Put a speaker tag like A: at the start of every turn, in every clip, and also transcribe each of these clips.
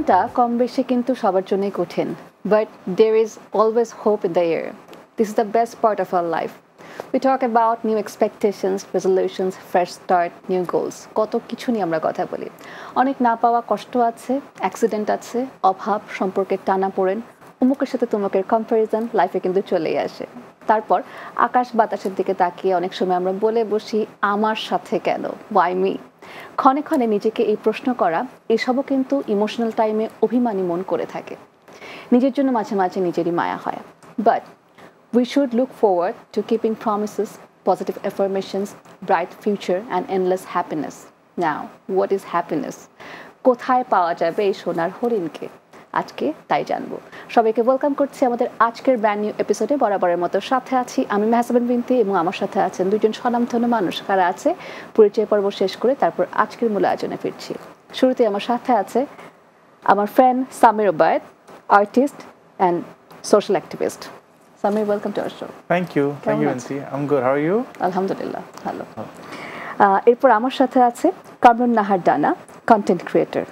A: জীবনটা কম বেশি কিন্তু সবার জন্যই কঠিন, but there is always hope in the air. This is the best part of our life. We talk about new expectations, resolutions, fresh start, new goals. কত কিছু নিয়ে আমরা কথা বলি। অনেক না পাওয়া কষ্ট আছে, অ্যাক্সিডেন্ট আছে, অভাব, সম্পর্কের টানাপোড়েন, অমুকের সাথে তমুকের কম্প্যারিজন লাইফে কিন্তু চলেই আসে। তারপর আকাশ বাতাসের দিকে তাকিয়ে অনেক সময় আমরা বলে বসি, আমার সাথে কেন, why me? ক্ষণে ক্ষণে নিজেকে এই প্রশ্ন করা, এসবও কিন্তু ইমোশনাল টাইমে অভিমানী মন করে থাকে। নিজের জন্য মাঝে মাঝে নিজেরই মায়া হয়। But we should look forward to keeping promises, positive affirmations, bright future and endless happiness. Now, what is happiness? কোথায় পাওয়া যাবে এই সোনার হরিণকে? আজকে তাই জানবো। সবাইকে ওয়েলকাম করছি আমাদের আজকের ব্র্যান্ড নিউ এপিসোডে। বরাবরের মতো সাথে আছি আমি মেহসাবিন বিনতি এবং আমার সাথে আছেন দুইজন স্বনামধন্য মানুষ। কারা আছে পরিচয় পর্ব শেষ করে তারপর আজকের মূল আয়োজনে ফিরছি। শুরুতে আমার সাথে আছে আমার friend Samir Obaid, artist and social activist. Samir, welcome to our show.
B: Thank you, Nancy. I'm good. How are you?
A: Alhamdulillah, ভালো। এরপর আমার সাথে আছে কামরুন নাহার ডানা, কন্টেন্ট ক্রিয়েটর।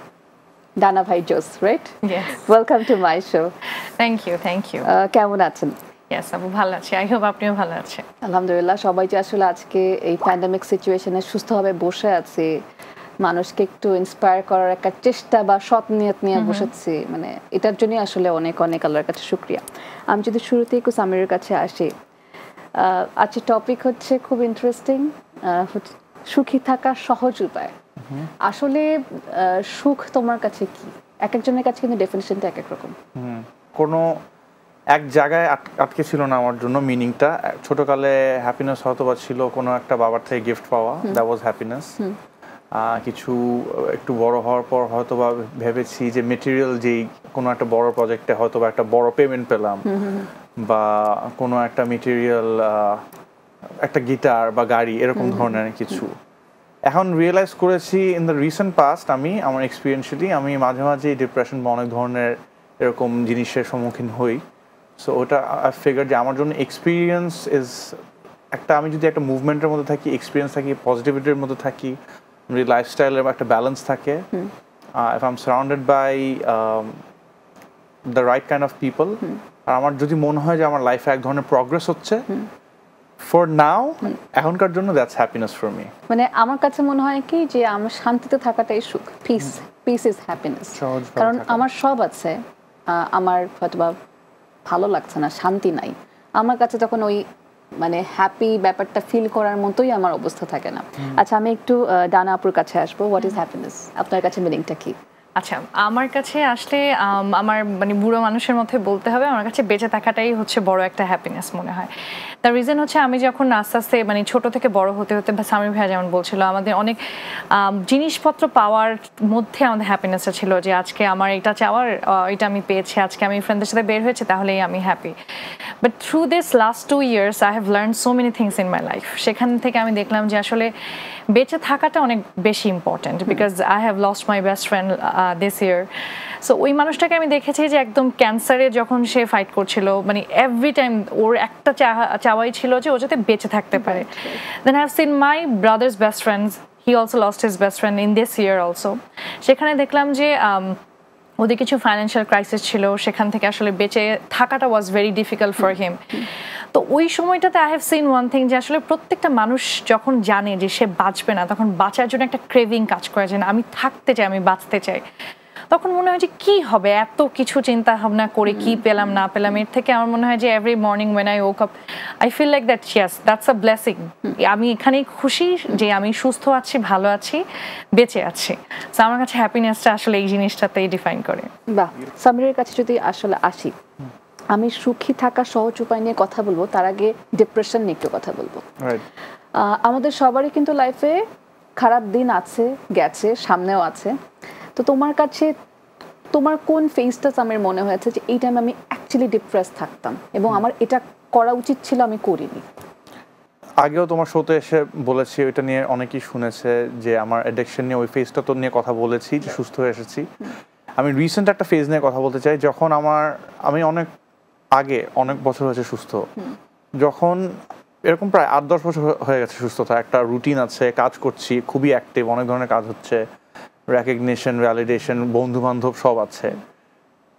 A: ডানা ভাই জোস, right?
C: Yes.
A: Welcome to my show.
C: Thank you.
A: কেমন আছেন?
C: Yes, আপু ভালো আছি। I hope আপনিও ভালো আছেন।
A: আলহামদুলিল্লাহ। সবাই যে আসলে আজকে এই প্যান্ডেমিক সিচুয়েশনে সুস্থভাবে বসে আছে, মানুষকে একটু ইন্সপায়ার করার একটা চেষ্টা বা সৎ নিয়ত নিয়ে বসেছি, মানে এটার জন্য আসলে অনেক অনেক আল্লাহর কাছে শুকরিয়া। আমি যদি শুরুতে একটু সামিরের কাছে আসি, আজকের টপিক হচ্ছে খুব ইন্টারেস্টিং, সুখী থাকার সহজ উপায়। আসলে সুখ তোমার কাছে কি? এক একজনের কাছে কিন্তু ডেফিনিশনটা এক এক রকম।
B: কোনো এক জায়গায় আটকে ছিল না আমার জন্য মিনিংটা। ছোটকালে হ্যাপিনেস হয়তো বা ছিল কোনো একটা বাবার থেকে গিফট পাওয়া, দ্যাট ওয়াজ হ্যাপিনেস। কিছু একটু বড় হওয়ার পর হয়তো বা ভেবেছি যে মেটেরিয়াল যেই কোনো একটা বড় প্রজেক্টে হয়তো বা একটা বড় পেমেন্ট পেলাম, বা কোনো একটা মেটেরিয়াল, একটা গিটার বা গাড়ি, এরকম ধরনের কিছু। এখন রিয়েলাইজ করেছি ইন দ্য রিসেন্ট পাস্ট, আমার এক্সপিরিয়েন্সিয়ালি আমি মাঝে মাঝে ডিপ্রেশন বা অনেক ধরনের এরকম জিনিসের সম্মুখীন হই। সো ওটা আই ফিগার যে আমার জন্য এক্সপিরিয়েন্স ইজ একটা, আমি যদি একটা মুভমেন্টের মধ্যে থাকি, এক্সপিরিয়েন্স থাকি, পজিটিভিটির মধ্যে থাকি, লাইফস্টাইলের একটা ব্যালেন্স থাকে, if I am surrounded by the right kind of people, আর আমার যদি মনে হয় যে আমার লাইফে এক ধরনের প্রগ্রেস হচ্ছে, ফর নাও এখনকার জন্য দ্যাটস হ্যাপিনেস ফর মি।
A: মানে আমার কাছে মনে হয় কি যে আমার শান্তিতে থাকাটাই সুখ। Piece is happiness. কারণ আমার সব আছে, আমার হয়তোবা ভালো লাগছে না, শান্তি নাই, আমার কাছে তখন ওই মানে হ্যাপি ব্যাপারটা ফিল করার মতোই আমার অবস্থা থাকে না। আচ্ছা, আমি একটু ডানা আপুর কাছে আসবো। হোয়াট ইজ হ্যাপিনেস আপনার কাছে, মিনিংটা কি?
C: আচ্ছা, আমার কাছে আসলে আমার মানে বুড়ো মানুষের মধ্যে বলতে হবে, আমার কাছে বেঁচে থাকাটাই হচ্ছে বড় একটা হ্যাপিনেস মনে হয়। তার রিজন হচ্ছে আমি যখন আস্তে আস্তে মানে ছোট থেকে বড় হতে হতে, বা সামির ভাইয়া যেমন বলছিল, আমাদের অনেক জিনিসপত্র পাওয়ার মধ্যে আমাদের হ্যাপিনেসটা ছিল যে আজকে আমার এটা চাওয়ার, এটা আমি পেয়েছি, আজকে আমি ফ্রেন্ডদের সাথে বের হয়েছে, তাহলেই আমি happy. But through this last 2 years I have learn so many things in my life. সেখান থেকে আমি দেখলাম যে আসলে বেঁচে থাকাটা অনেক বেশি important, because I have lost my best friend this year. So ওই মানুষটাকে আমি দেখেছি যে একদম ক্যান্সারে যখন সে ফাইট করছিল, মানে এভরি টাইম ওর একটা চাওয়াই ছিল যে ও যাতে বেঁচে থাকতে পারে। Then I have seen my brothers best friends, he also lost his best friend in this year also. সেখানে দেখলাম যে ওদের কিছু ফাইন্যান্সিয়াল ক্রাইসিস ছিল, সেখান থেকে আসলে বেঁচে থাকাটা was very difficult for him. তো ওই সময়টাতে I have seen one thing, যে আসলে প্রত্যেকটা মানুষ যখন জানে যে সে বাঁচবে না, তখন বাঁচার জন্য একটা ক্রেভিং কাজ করে, যে আমি থাকতে চাই, আমি বাঁচতে চাই। তখন মনে হয় যে কি হবে, এত কিছু চিন্তা ভাবনা করে কি পেলাম না পেলাম, এর থেকে আমার মনে হয় যে every morning when I woke up I feel like that yes that's a blessing. আমি এখানেই খুশি যে আমি সুস্থ আছি, ভালো আছি, বেঁচে আছি। তো আমার কাছে হ্যাপিনেসটা আসলে এই জিনিসটাতেই ডিফাইন করে।
A: বাহ। সামিরের কাছে যদি আসলে আসি, আমি সুখী থাকা সহজ উপায় নিয়ে কথা বলবো, তার আগে ডিপ্রেশন নিয়ে একটু কথা বলবো। আমাদের সবারই কিন্তু লাইফে খারাপ দিন আছে, গেছে, সামনেও আছে। তো তোমার কাছে তোমার কোন ফেজটা আমার মনে হয়েছে যে এই টাইমে আমি অ্যাকচুয়ালি ডিপ্রেস থাকতাম এবং আমার এটা করা উচিত ছিল, আমি করিনি?
B: আগেও তোমার শোতে এসে বলেছি, ওইটা নিয়ে অনেকেই শুনেছে যে আমার অ্যাডিকশন নিয়ে, ওই ফেজটা তো নিয়ে কথা বলেছি যে সুস্থ হয়ে এসেছি। আমি রিসেন্ট একটা ফেজ নিয়ে কথা বলতে চাই। যখন আমি অনেক বছর হয়েছে সুস্থ, যখন এরকম প্রায় 8-10 বছর হয়ে গেছে সুস্থতা, একটা রুটিন আছে, কাজ করছি, খুবই অ্যাক্টিভ, অনেক ধরনের কাজ হচ্ছে, রেকগনিশন, ভ্যালিডেশন, বন্ধু বান্ধব সব আছে,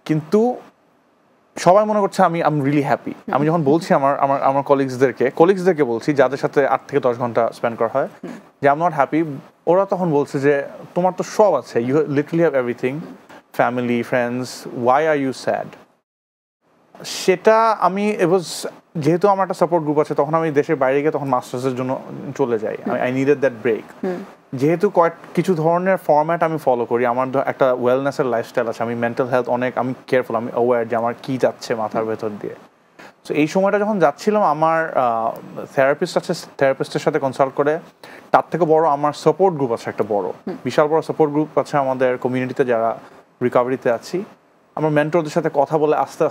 B: কিন্তু সবাই মনে করছে আমি রিয়েলি হ্যাপি। আমি যখন বলছি আমার কলিগসদেরকে বলছি যাদের সাথে 8 থেকে 10 ঘন্টা স্পেন্ড করা হয় যে আই এম নট হ্যাপি, ওরা তখন বলছে যে তোমার তো সব আছে, you literally have everything, family, friends, why are you sad. সেটা আমি যেহেতু আমার একটা সাপোর্ট গ্রুপ আছে, তখন আমি দেশের বাইরে গিয়ে তখন মাস্টার্সের জন্য চলে যাই। I needed that break. যেহেতু কিছু ধরনের ফরম্যাট আমি ফলো করি, আমার একটা ওয়েলনেসের লাইফস্টাইল আছে, আমি মেন্টাল হেলথ আমি কেয়ারফুল, আমি অ্যাওয়্যার যে আমার কী যাচ্ছে মাথার ভেতর দিয়ে। সো এই সময়টা যখন যাচ্ছিলাম, আমার থেরাপিস্টের সাথে কনসাল্ট করে, তার থেকে বড় আমার সাপোর্ট গ্রুপ আছে, একটা বিশাল বড় সাপোর্ট গ্রুপ আছে আমাদের কমিউনিটিতে যারা রিকভারিতে আছি। আমার মেন্টরদের সাথে কথা বলে আস্তে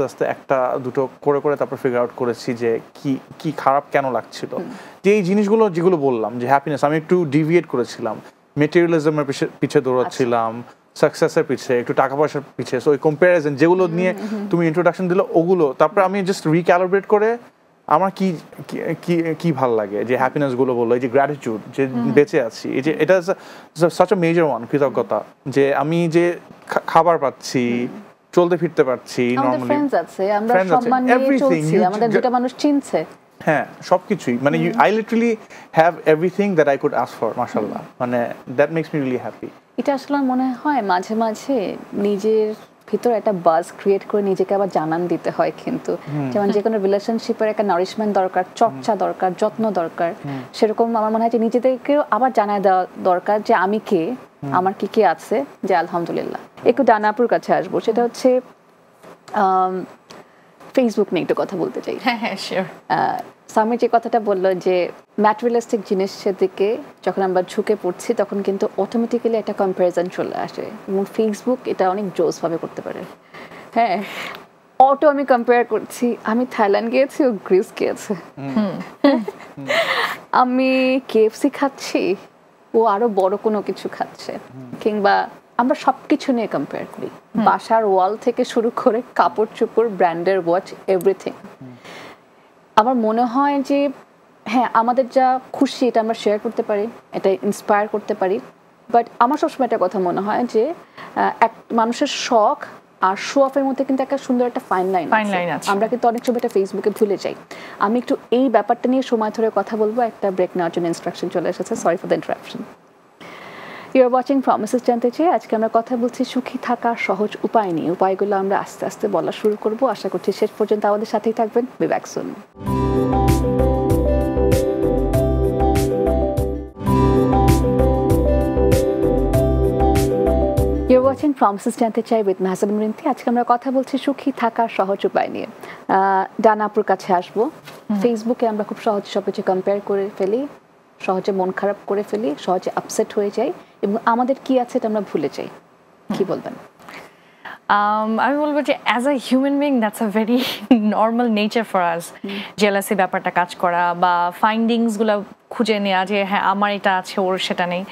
B: আস্তে একটা দুটো করে তারপর ফিগার আউট করেছি যে কি খারাপ কেন লাগছিল, যে এই জিনিসগুলো যেগুলো বললাম যে হ্যাপিনেস, আমি একটু ডিভিয়েট করেছিলাম, মেটেরিয়ালিজমের পিছিয়ে দৌড়াচ্ছিলাম, সাকসেসের পিছে, একটু টাকা পয়সার পিছিয়ে। সো ওই কম্প্যারিজন যেগুলো নিয়ে তুমি ইন্ট্রোডাকশন দিলে, ওগুলো তারপর আমি জাস্ট রিক্যালিব্রেট করে আমার কি ভাল লাগে, যে হ্যাপিনেস গুলো বললো, এই যে গ্র্যাটিটিউড, যে বেঁচে আছি, এই যে এটা সাচ আ মেজর ওয়ান, কৃতজ্ঞতা, যে আমি যে খাবার পাচ্ছি, চলতে ফিরতে পারছি,
A: নরমালি ফ্রেন্ডস আছে, আমরা সম্মান নিয়ে চলছি, আমাদের দুটো মানুষ চিনছে,
B: হ্যাঁ সবকিছুই, মানে I literally have everything that I could ask for, মাশাআল্লাহ, মানে that makes me really happy.
A: এটা আসলে মনে হয় মাঝে মাঝে নিজের ভিতরে একটা বাজ ক্রিয়েট করে নিজেকে আবার জানান দিতে হয়, কিন্তু যেমন যে কোনো রিলেশনশিপের একটা নারিশমেন্ট দরকার, চর্চা দরকার, যত্ন দরকার, সেরকম আমার মনে হয় যে নিজেদেরকেও আবার জানায় দেওয়া দরকার যে আমি কে, আমার কি আছে, যে আলহামদুলিল্লাহ। একটু ডানাপুর কাছে আসবো, সেটা হচ্ছে ফেসবুক নিয়ে একটু কথা বলতে চাই।
C: হ্যাঁ শিওর।
A: সামি যে কথাটা বললো যে ম্যাটেরিয়ালিস্টিক জিনিসের দিকে যখন আমরা ঝুঁকে পড়ছি, তখন কিন্তু অটোমেটিক্যালি একটা কম্প্যারিজন চলে আসে, এবং ফেসবুক এটা অনেক জোসভাবে করতে পারে। হ্যাঁ, আমি কম্পেয়ার করছি, আমি থাইল্যান্ড গিয়েছি, ও গ্রিস গিয়েছে, আমি KFC খাচ্ছি, ও আরো বড় কোনো কিছু খাচ্ছে, কিংবা আমরা সবকিছু নিয়ে কম্পেয়ার করি, বাসার ওয়াল থেকে শুরু করে কাপড় চোপড়, ব্র্যান্ডের ওয়াচ, এভরিথিং। আমার মনে হয় যে হ্যাঁ, আমাদের যা খুশি এটা আমরা শেয়ার করতে পারি, এটা ইন্সপায়ার করতে পারি, বাট আমার সবসময় একটা কথা মনে হয় যে এক মানুষের শখ আর শো অফের মধ্যে কিন্তু একটা সুন্দর একটা ফাইন লাইন আছে। আমরা কিন্তু অনেক সময় এটা ফেসবুকে ভুলে যাই। আমি একটু এই ব্যাপারটা নিয়ে সময় ধরে কথা বলবো, একটা ব্রেক নেওয়ার জন্য ইনস্ট্রাকশন চলে এসেছে, sorry for the interruption. You are watching Promises জানতে চাই। আজকে আমরা কথা বলছি সুখী থাকার সহজ উপায় নিয়ে। উপায়গুলো আমরা আস্তে আস্তে বলা শুরু করব, আশা করছি শেষ পর্যন্ত আমাদের সাথেই থাকবেন। Be back soon. You're watching Promises জানতে চাই উইথ মাহজাবিন রিন্তি। আজকে আমরা কথা বলছি সুখী থাকার সহজ উপায় নিয়ে। ডানাপুর কাছে আসবো। ফেসবুকে আমরা খুব সহজে সবকিছু কম্পেয়ার করে ফেলি, সহজে মন খারাপ করে ফেলি, সহজে আপসেট হয়ে যাই, এবং আমাদের কি আছে এটা আমরা ভুলে যাই। কি বলবেন?
C: আমি বলবো যে as a human being that's a very normal nature for us, jealousy ব্যাপারটা কাজ করা বা ফাইন্ডিংসগুলো খুঁজে নেওয়া যে হ্যাঁ আমার এটা আছে ওর সেটা নেই।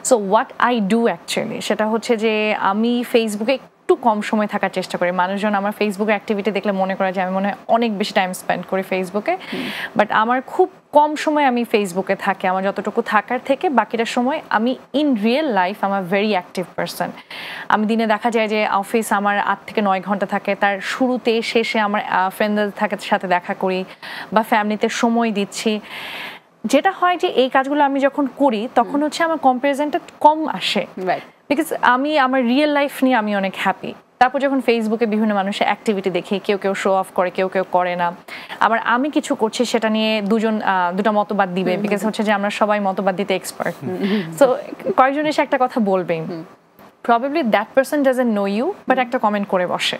C: So what I do actually সেটা হচ্ছে যে আমি ফেসবুকে একটু কম সময় থাকার চেষ্টা করি। মানুষজন আমার ফেসবুকে অ্যাক্টিভিটি দেখলে মনে করে যে আমি মনে হয় অনেক বেশি টাইম স্পেন্ড করি ফেসবুকে, বাট আমার খুব কম সময় আমি ফেসবুকে থাকি। আমার যতটুকু থাকার থেকে বাকিটা সময় আমি ইন রিয়েল লাইফ আমার ভেরি অ্যাক্টিভ পারসন। আমি দিনে দেখা যায় যে অফিস আমার 8 থেকে 9 ঘন্টা থাকে, তার শুরুতে শেষে আমার ফ্রেন্ডদের সাথে দেখা করি বা ফ্যামিলিতে সময় দিচ্ছি। যেটা হয় যে এই কাজগুলো আমি যখন করি তখন হচ্ছে আমার কম্পারিজনটা কম আসে, বিকজ আমি আমার রিয়েল লাইফ নিয়ে আমি অনেক হ্যাপি। তারপর যখন ফেসবুকে বিভিন্ন মানুষের অ্যাক্টিভিটি দেখি, কেউ শো অফ করে, কেউ করে না, আবার আমি কিছু করছি সেটা নিয়ে দুটো মতবাদ দিবে, বিকজ হচ্ছে যে আমরা সবাই মতবাদ দিতে এক্সপার্ট। সো কয়েকজন এসে একটা কথা বলবেই, probably that person doesn't know you, but একটা কমেন্ট করে বসে,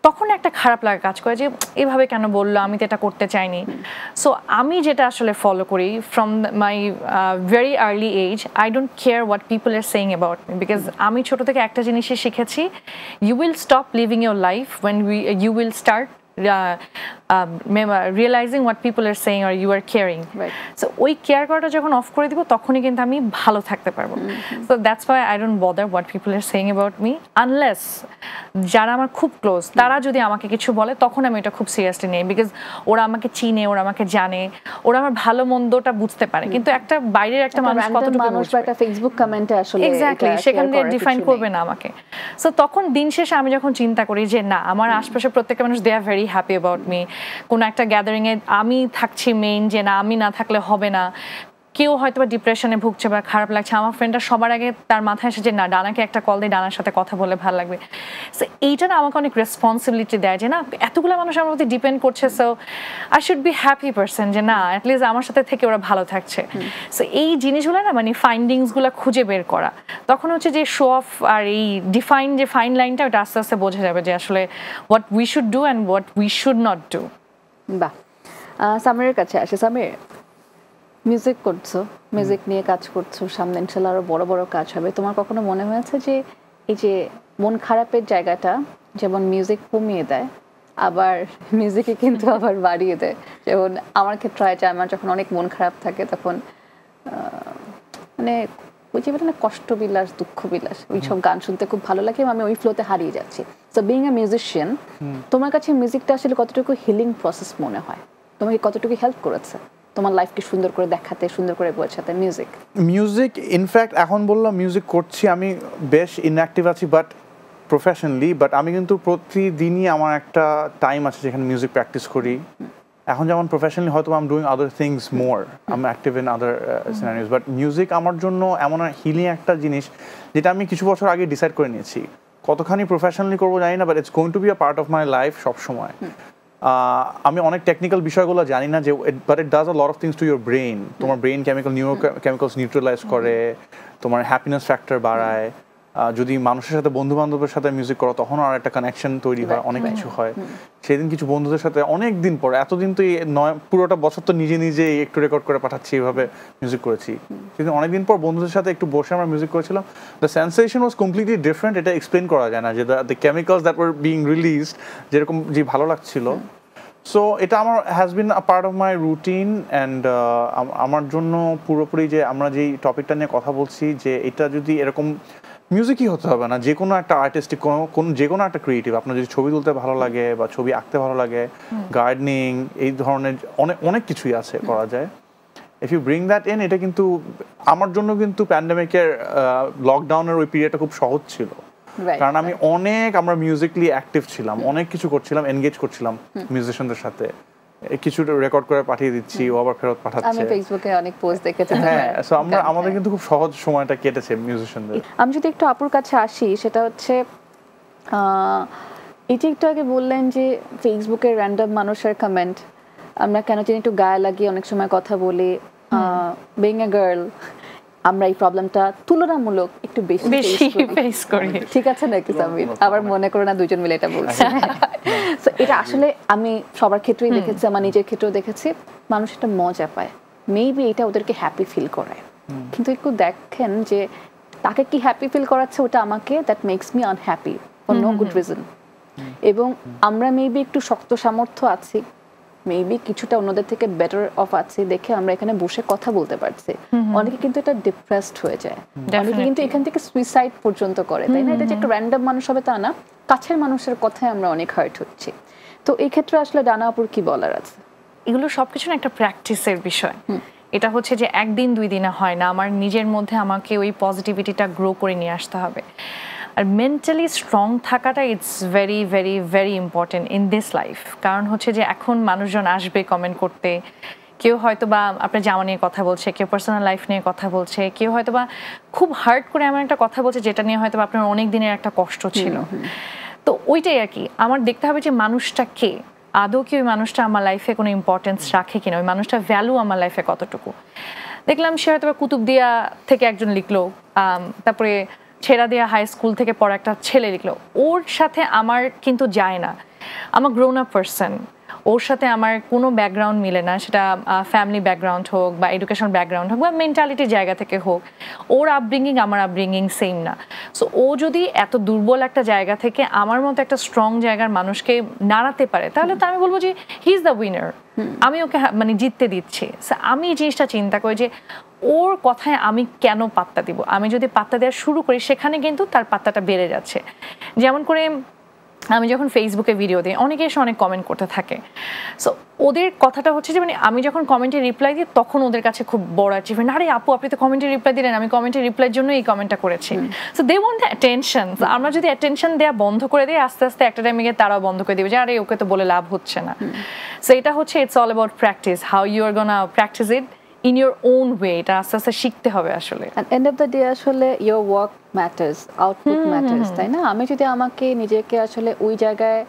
C: তখন একটা খারাপ লাগা কাজ করে যে এভাবে কেন বললো, আমি তো এটা করতে চাইনি। সো আমি যেটা আসলে ফলো করি from my very early age, I don't care what people are saying about me, because আমি ছোট থেকে একটা জিনিসই শিখেছি, you will stop living your life when you will start realizing what people are saying আর you are caring so ওই care করাটা যখন অফ করে দিব তখনই কিন্তু আমি ভালো থাকতে পারবো so that's why I don't bother what people are saying about me unless যারা আমার খুব ক্লোজ তারা যদি আমাকে কিছু বলে তখন আমি এটা খুব সিরিয়াসলি নিই বিকজ ওরা আমাকে চিনে ওরা আমাকে জানে ওরা আমার ভালো মন্দটা বুঝতে পারে কিন্তু একটা বাইরের একটা মানুষ কতটুকু বুঝবে
A: একটা ফেসবুক কমেন্টে আসলে
C: এক্স্যাক্টলি সেখান দিয়ে ডিফাইন করবে না আমাকে সো তখন দিন শেষে আমি যখন চিন্তা করি যে না আমার আশপাশে প্রত্যেকটা মানুষ they are very happy about me কোনো একটা গ্যাদারিং এ আমি থাকছি মেইন যে না আমি না থাকলে হবে না কেউ হয়তো বা ডিপ্রেশনে ভুগছে বা খারাপ লাগছে আমার ফ্রেন্ডটা সবার আগে তার মাথায় এসে যে না ডানাকে একটা কল দিয়ে ডানার সাথে কথা বলে ভালো লাগবে সো এইটা না আমাকে অনেক রেসপন্সিবিলিটি দেয় যে না এতগুলো মানুষ আমার প্রতি ডিপেন্ড করছে so I should be happy person যে না অ্যাটলিস্ট আমার সাথে থেকে ওরা ভালো থাকছে সো এই জিনিসগুলো না মানে ফাইন্ডিংসগুলো খুঁজে বের করা তখন হচ্ছে যে শো অফ আর এই ডিফাইন যে ফাইন লাইনটা ওটা আস্তে আস্তে বোঝা যাবে যে আসলে what we should do and what we should not do
A: বাহ সামিরের কাছে আসে সামির মিউজিক করছো মিউজিক নিয়ে কাজ করছো সামনে ইনশাল্লাহ আরো বড় বড় কাজ হবে তোমার কখনো মনে হয়েছে যে এই যে মন খারাপের জায়গাটা যেমন মিউজিক কমিয়ে দেয় আবার মিউজিকে কিন্তু আবার বাড়িয়ে দেয় যেমন আমার ক্ষেত্রে হয় যে আমার যখন অনেক মন খারাপ থাকে তখন মানে ওই যে না কষ্ট বিলাস দুঃখ বিলাস ওই সব গান শুনতে খুব ভালো লাগে আমি ওই ফ্লোতে হারিয়ে যাচ্ছি সো বিইং আ মিউজিশিয়ান তোমার কাছে মিউজিকটা আসলে কতটুকু হিলিং প্রসেস মনে হয় তোমাকে কতটুকু হেল্প করেছে তোমার লাইফকে সুন্দর করে দেখাতে সুন্দর করে বোঝাতে মিউজিক
B: ইনফ্যাক্ট এখন বললাম মিউজিক করছি আমি বেশ ইনঅ্যাক্টিভ আছি বাট প্রফেশনালি বাট আমি কিন্তু প্রতিদিনই আমার একটা টাইম আছে যেখানে মিউজিক প্র্যাকটিস করি এখন যেমন প্রফেশনালি হয়তো I am doing other things more I am active in other scenarios but music আমার জন্য এমন হিলিং একটা জিনিস যেটা আমি কিছু বছর আগে ডিসাইড করে নিয়েছি কতখানি প্রফেশনালি করবো জানি না but it's going to be a part of my life সবসময় আমি অনেক টেকনিক্যাল বিষয়গুলো জানি না যে but it does a lot of things to your brain তোমার ব্রেইন কেমিক্যালস নিউট্রালাইজ করে তোমার হ্যাপিনেস ফ্যাক্টর বাড়ায় যদি মানুষের সাথে বন্ধু বান্ধবের সাথে মিউজিক করো তখনও আর একটা কানেকশন তৈরি হয় অনেক কিছু হয় সেদিন কিছু বন্ধুদের সাথে অনেক দিন পর এতদিন তো পুরোটা বছর তো নিজে নিজেই একটু রেকর্ড করে পাঠাচ্ছি এইভাবে মিউজিক করেছি সেদিন অনেকদিন পর বন্ধুদের সাথে একটু বসে আমরা মিউজিক করেছিলাম the sensation was completely different এটা এক্সপ্লেন করা যায় না যে the chemicals that were being released যেরকম যে ভালো লাগছিল সো এটা আমার has been a part of my routine and আমার জন্য পুরোপুরি যে আমরা যেই টপিকটা নিয়ে কথা বলছি যে এটা যদি এরকম মিউজিকই হতে হবে না যে কোনো একটা আর্টিস্টিক যে কোনো একটা ক্রিয়েটিভ আপনার যদি ছবি তুলতে ভালো লাগে বা ছবি আঁকতে ভালো লাগে গার্ডেনিং এই ধরনের অনেক কিছুই আছে করা যায় if you bring that in এটা কিন্তু আমার জন্য কিন্তু প্যান্ডেমিকের লকডাউনের ওই পিরিয়ডটা খুব সহজ ছিল কারণ আমরা মিউজিকলি অ্যাক্টিভ ছিলাম অনেক কিছু করছিলাম এনগেজ করছিলাম মিউজিশিয়ানদের সাথে কিছু রেকর্ড করে পাঠিয়ে দিচ্ছি ও আবার ফেরত পাঠাচ্ছে
A: আমি ফেসবুকে অনেক পোস্ট দেখেছি
B: হ্যাঁ সো আমাদের কিন্তু খুব সহজ সময়টা কেটেছে মিউজিশিয়ানদের
A: আমি যদি একটু আপুর কাছে আসি সেটা হচ্ছে এটি একটু আগে বললেন যে ফেসবুকে র্যান্ডম মানুষের কমেন্ট আমরা কেন জানি একটু গায়ে লাগিয়ে অনেক সময় কথা বলি বিং এ গার্ল আমরা এই প্রবলেমটা তুলনামূলক একটু বেশি
C: ফেস করি
A: ঠিক আছে নাকি সামির আবার মনে করো না দুজন মিলে এটা বলছি সো এটা আসলে আমি সবার ক্ষেত্রেই দেখেছি আমার নিজের ক্ষেত্রেও দেখেছি মানুষ এটা মজা পায় মেবি এটা ওদেরকে হ্যাপি ফিল করায় কিন্তু একটু দেখেন যে তাকে কি হ্যাপি ফিল করাচ্ছে ওটা আমাকে that makes me unhappy for no good reason এবং আমরা মেবি একটু শক্ত সামর্থ্য আছি মেবি কিছুটা অন্যদের থেকে বেটার অফ আছে দেখে আমরা এখানে বসে কথা বলতে পারছি অনেকে কিন্তু এটা ডিপ্রেসড হয়ে যায় অনেকে কিন্তু এখান থেকে সুইসাইড পর্যন্ত করে তাই না এটা যে একটা র্যান্ডম মানুষ হবে তা না কাছের মানুষের কথায় আমরা অনেক হার্ট হচ্ছি তো এই ক্ষেত্রে আসলে ডানা আপুর কি বলার আছে
C: এগুলো সবকিছু না একটা প্র্যাকটিসের বিষয় এটা হচ্ছে যে একদিন দুই দিনে হয় না আমার নিজের মধ্যে আমাকে ওই পজিটিভিটিটা গ্রো করে নিয়ে আসতে হবে আর মেন্টালি স্ট্রং থাকাটা it's very very very important in this life কারণ হচ্ছে যে এখন মানুষজন আসবে কমেন্ট করতে কেউ হয়তো বা আপনার জামা নিয়ে কথা বলছে কেউ পার্সোনাল লাইফ নিয়ে কথা বলছে কেউ হয়তো বা খুব হার্ড করে এমন একটা কথা বলছে যেটা নিয়ে হয়তো আপনার অনেক দিনের একটা কষ্ট ছিল তো ওইটাই আর কি আমার দেখতে হবে যে মানুষটা কে আদৌ কি ওই মানুষটা আমার লাইফে কোনো ইম্পর্টেন্স রাখে কিনা ওই মানুষটা ভ্যালু আমার লাইফে কতটুকু দেখলাম সে হয়তো কুতুবদিয়া থেকে একজন লিখলো তারপরে ছেড়া দেয়া হাই স্কুল থেকে পড়া একটা ছেলে লিখলো ওর সাথে আমার কিন্তু যায় না আমার গ্রোন আপ পারসন ও ওর সাথে আমার কোনো ব্যাকগ্রাউন্ড মিলে না, সেটা ফ্যামিলি ব্যাকগ্রাউন্ড হোক বা এডুকেশনাল ব্যাকগ্রাউন্ড হোক বা মেন্টালিটির জায়গা থেকে হোক, ওর আপব্রিঙ্গিং আমার আপব্রিঙ্গিং সেম না। সো ও যদি এত দুর্বল একটা জায়গা থেকে আমার মতো একটা স্ট্রং জায়গার মানুষকে নাড়াতে পারে, তাহলে তো আমি বলবো যে হি ইজ দ্য উইনার, আমি ওকে মানে জিততে দিচ্ছি। আমি এই জিনিসটা চিন্তা করি যে ওর কথায় আমি কেন পাত্তা দিব, আমি যদি পাত্তা দেওয়া শুরু করি সেখানে কিন্তু তার পাত্তাটা বেড়ে যাচ্ছে। যেমন করে আমি যখন ফেসবুকে ভিডিও দিই, অনেকে এসে অনেক কমেন্ট করতে থাকে। সো ওদের কথাটা হচ্ছে যে মানে আমি যখন কমেন্টে রিপ্লাই দিই তখন ওদের কাছে খুব বড় অ্যাচিভমেন্ট, আরে আপু আপনি তো কমেন্টে রিপ্লাই দিলেন, আমি কমেন্টে রিপ্লাইয়ের জন্য এই কমেন্টটা করেছি। So they want the attention. আমরা যদি অ্যাটেনশন দেওয়া বন্ধ করে দিই, আস্তে আস্তে একটা টাইমে গিয়ে তারাও বন্ধ করে দিবে যে আরে ওকে তো বলে লাভ হচ্ছে না। সো এটা হচ্ছে it's all about practice, how you are gonna practice it in your own way. এটা আস্তে আস্তে শিখতে হবে আসলে।
A: at end of the day আসলে your work matters, output matters, তাই না? আমি যদি আমাকে নিজেকে আসলে ওই জায়গায়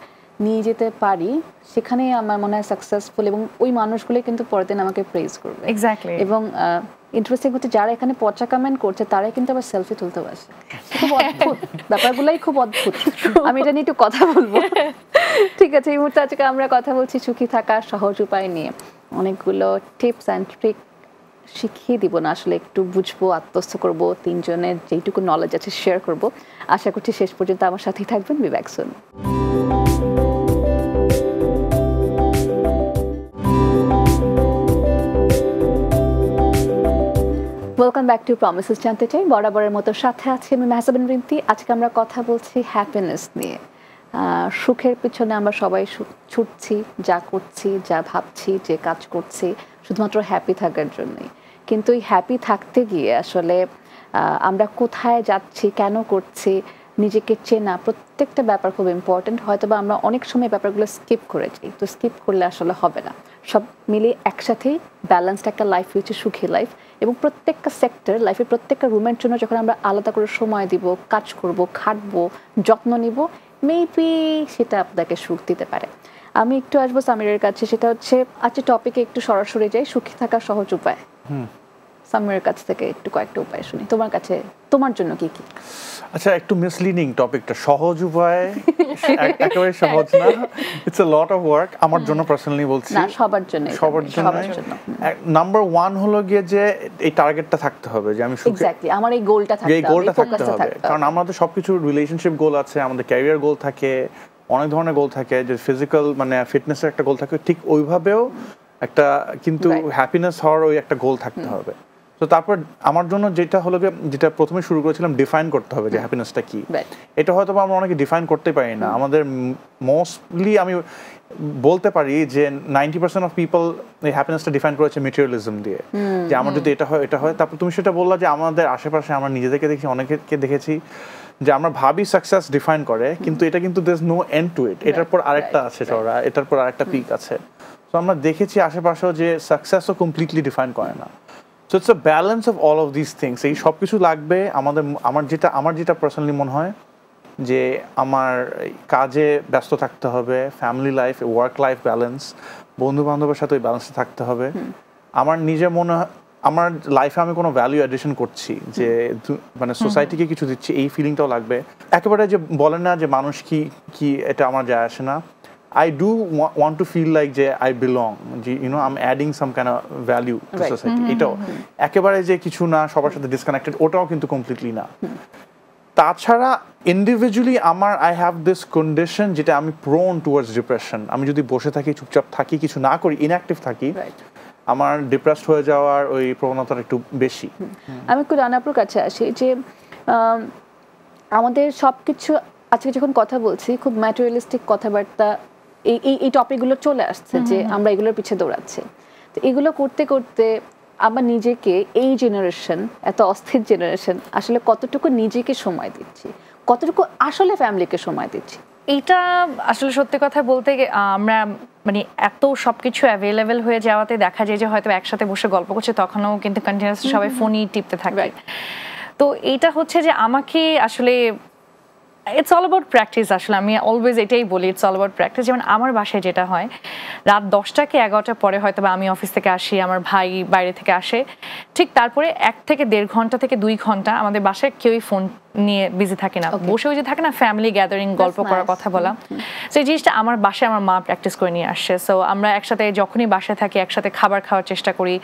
A: নিয়ে যেতে পারি, সেখানেই আমার মনে হয় সাকসেসফুল, এবং ওই মানুষগুলো কিন্তু পরের দিন আমাকে প্রেজ করবে।
C: এক্স্যাক্টলি।
A: এবং ইন্টারেস্টিং হচ্ছে যারা এখানে পচা কমেন্ট করছে তারাই কিন্তু আবার সেলফি তুলতে আসে। খুব অদ্ভুত ব্যাপারগুলোই, খুব অদ্ভুত। আমি এটা নিয়ে একটু কথা বলবো। ঠিক আছে, এই মুহূর্তে আজকে আমরা কথা বলছি সুখী থাকার সহজ উপায় নিয়ে। অনেকগুলো টিপস অ্যান্ড ট্রিক শিখিয়ে দিব না, আসলে একটু বুঝবো, আত্মস্থ করবো, তিনজনের যেইটুকু নলেজ আছে শেয়ার করব। আশা করছি শেষ পর্যন্ত আমার সাথেই থাকবেন। Be back soon. Welcome back to promises জানতে চাই। বরাবরের মতো সাথে আছি আমি মেহসাবিন রিন্তি। আজকে আমরা কথা বলছি হ্যাপিনেস নিয়ে। সুখের পিছনে আমরা সবাই ছুটছি, যা করছি, যা ভাবছি, যে কাজ করছি শুধুমাত্র হ্যাপি থাকার জন্যই। কিন্তু এই হ্যাপি থাকতে গিয়ে আসলে আমরা কোথায় যাচ্ছি, কেন করছি, নিজেকে চেনা, প্রত্যেকটা ব্যাপার খুব ইম্পর্টেন্ট। হয়তো বা আমরা অনেক সময় ব্যাপারগুলো স্কিপ করেছি, তো স্কিপ করলে আসলে হবে না। সব মিলিয়ে একসাথেই ব্যালেন্সড একটা লাইফ হচ্ছে সুখী লাইফ। এবং প্রত্যেকটা সেক্টর লাইফের প্রত্যেকটা রুমের জন্য যখন আমরা আলাদা করে সময় দিব, কাজ করব, খাটবো, যত্ন নিব, মেবি সেটা আপনাকে সুখ দিতে পারে। আমি একটু আসবো সামিরের কাছে, সেটা হচ্ছে আজকে টপিকে একটু সরাসরি যাই, সুখী থাকার সহজ উপায়। সামিরের কাছ থেকে একটু কয়েকটা উপায় শুনি, তোমার কাছে, তোমার জন্য কি কি?
B: আচ্ছা, একটু মিসলিডিং টপিকটা। সহজ উপায় একেবারে সহজ না, it's a lot of work. আমার জন্য পার্সোনালি বলছি,
A: না সবার জন্য,
B: সবার জন্য। নাম্বার 1 হলো গিয়ে যে এই টার্গেটটা থাকতে হবে যে আমি সুখী,
A: এক্স্যাক্টলি আমার এই গোলটা থাকতে হবে,
B: এই গোলটা থাকতে হবে। কারণ আমাদের সবকিছু রিলেশনশিপ গোল আছে, আমাদের ক্যারিয়ার গোল থাকে, অনেক ধরনের গোল থাকে, যে ফিজিক্যাল মানে ফিটনেসের একটা গোল থাকে, ঠিক ওইভাবেও একটা কিন্তু হ্যাপিনেস হওয়ার ওই একটা গোল থাকতে হবে। তো তারপর আমার জন্য যেটা হলো, যেটা প্রথমে শুরু করেছিলাম, ডিফাইন করতে হবে যে হ্যাপিনেসটা কি। এটা হয়তো আমরা অনেকে ডিফাইন করতে পারি না। আমাদের মোস্টলি আমি বলতে পারি যে 90% অফ পিপল এই হ্যাপিনেসটা ডিফাইন করেছে মেটেরিয়ালিজম দিয়ে, যে আমার যদি এটা হয়, এটা হয়। তারপর তুমি সেটা বললা যে আমাদের আশেপাশে আমরা নিজেদেরকে দেখি, অনেকে দেখেছি যে আমরা ভাবি সাকসেস ডিফাইন করে, কিন্তু এটা কিন্তু there is no end to it. এটার পর আরেকটা আছে চড়া, এটার পর আরেকটা পিক আছে। তো আমরা দেখেছি আশেপাশেও যে সাকসেসও কমপ্লিটলি ডিফাইন করে না। So it's a balance of all of this things. এই সব কিছু লাগবে আমাদের। আমার যেটা পার্সোনালি মনে হয় যে আমার কাজে ব্যস্ত থাকতে হবে, family life, work life balance, বন্ধু বান্ধবের সাথে ওই ব্যালেন্সটা থাকতে হবে। আমার নিজে মনে হয় আমার লাইফে আমি কোনো ভ্যালু অ্যাডিশন করছি, যে মানে সোসাইটিকে কিছু দিচ্ছি, এই ফিলিংটাও লাগবে। একেবারে যে বলেন না যে মানুষ কি এটা আমার যায় আসে না। I do want to feel like যে I belong, যে I'm adding some kind of value to society. এটাও একেবারে যে কিছু না, সবার সাথে ডিসকানেক্টেড, ওটাও কিন্তু কমপ্লিটলি না। তাছাড়া individually I have this condition যেটা আমি prone towards depression. আমি যদি বসে থাকি, চুপচাপ থাকি, কিছু না করি, ইনঅ্যাক্টিভ থাকি, আমার ডিপ্রেসড হয়ে যাওয়ার ওই প্রবণতাটা একটু বেশি।
A: আমি একটু রানাপুর কাছে আসি, যে আমাদের সবকিছু আজকে যখন কথা বলছি, খুব ম্যাটেরিয়ালিস্টিক কথাবার্তা এই টপিকগুলো চলে আসছে, যে আমরা এগুলোর পিছিয়ে দৌড়াচ্ছি। তো এগুলো করতে করতে আমার নিজেকে, এই জেনারেশন, এত অস্থির জেনারেশন, আসলে কতটুকু নিজেকে সময় দিচ্ছি, কতটুকু আসলে ফ্যামিলিকে সময় দিচ্ছি?
C: এইটা আসলে সত্যি কথা বলতে আমরা মানে এত সবকিছু অ্যাভেলেবেল হয়ে যাওয়াতে দেখা যায় যে হয়তো একসাথে বসে গল্প করছে, তখনও কিন্তু কন্টিনিউয়াসলি সবাই ফোনই টিপতে থাকে। তো এইটা হচ্ছে যে আমাকে আসলে ইটস অল অ্যাবাউট প্র্যাকটিস। আসলে আমি অলওয়েজ এটাই বলি, ইটস অল অ্যাবাউট প্র্যাকটিস। যেমন আমার বাসায় যেটা হয়, রাত 10টা কি 11টার পরে হয়তো বা আমি অফিস থেকে আসি, আমার ভাই বাইরে থেকে আসে, ঠিক তারপরে 1 থেকে 1.5 ঘন্টা থেকে 2 ঘন্টা আমাদের বাসায় কেউই ফোন নিয়ে বিজি থাকে না, বসে ওই যে থাকে না ফ্যামিলি গ্যাদারিং, গল্প করা, কথা বলা। সো এই জিনিসটা আমার বাসায় আমার মা প্র্যাকটিস করে নিয়ে আসছে। সো আমরা একসাথে যখনই বাসায় থাকি একসাথে খাবার খাওয়ার চেষ্টা করি,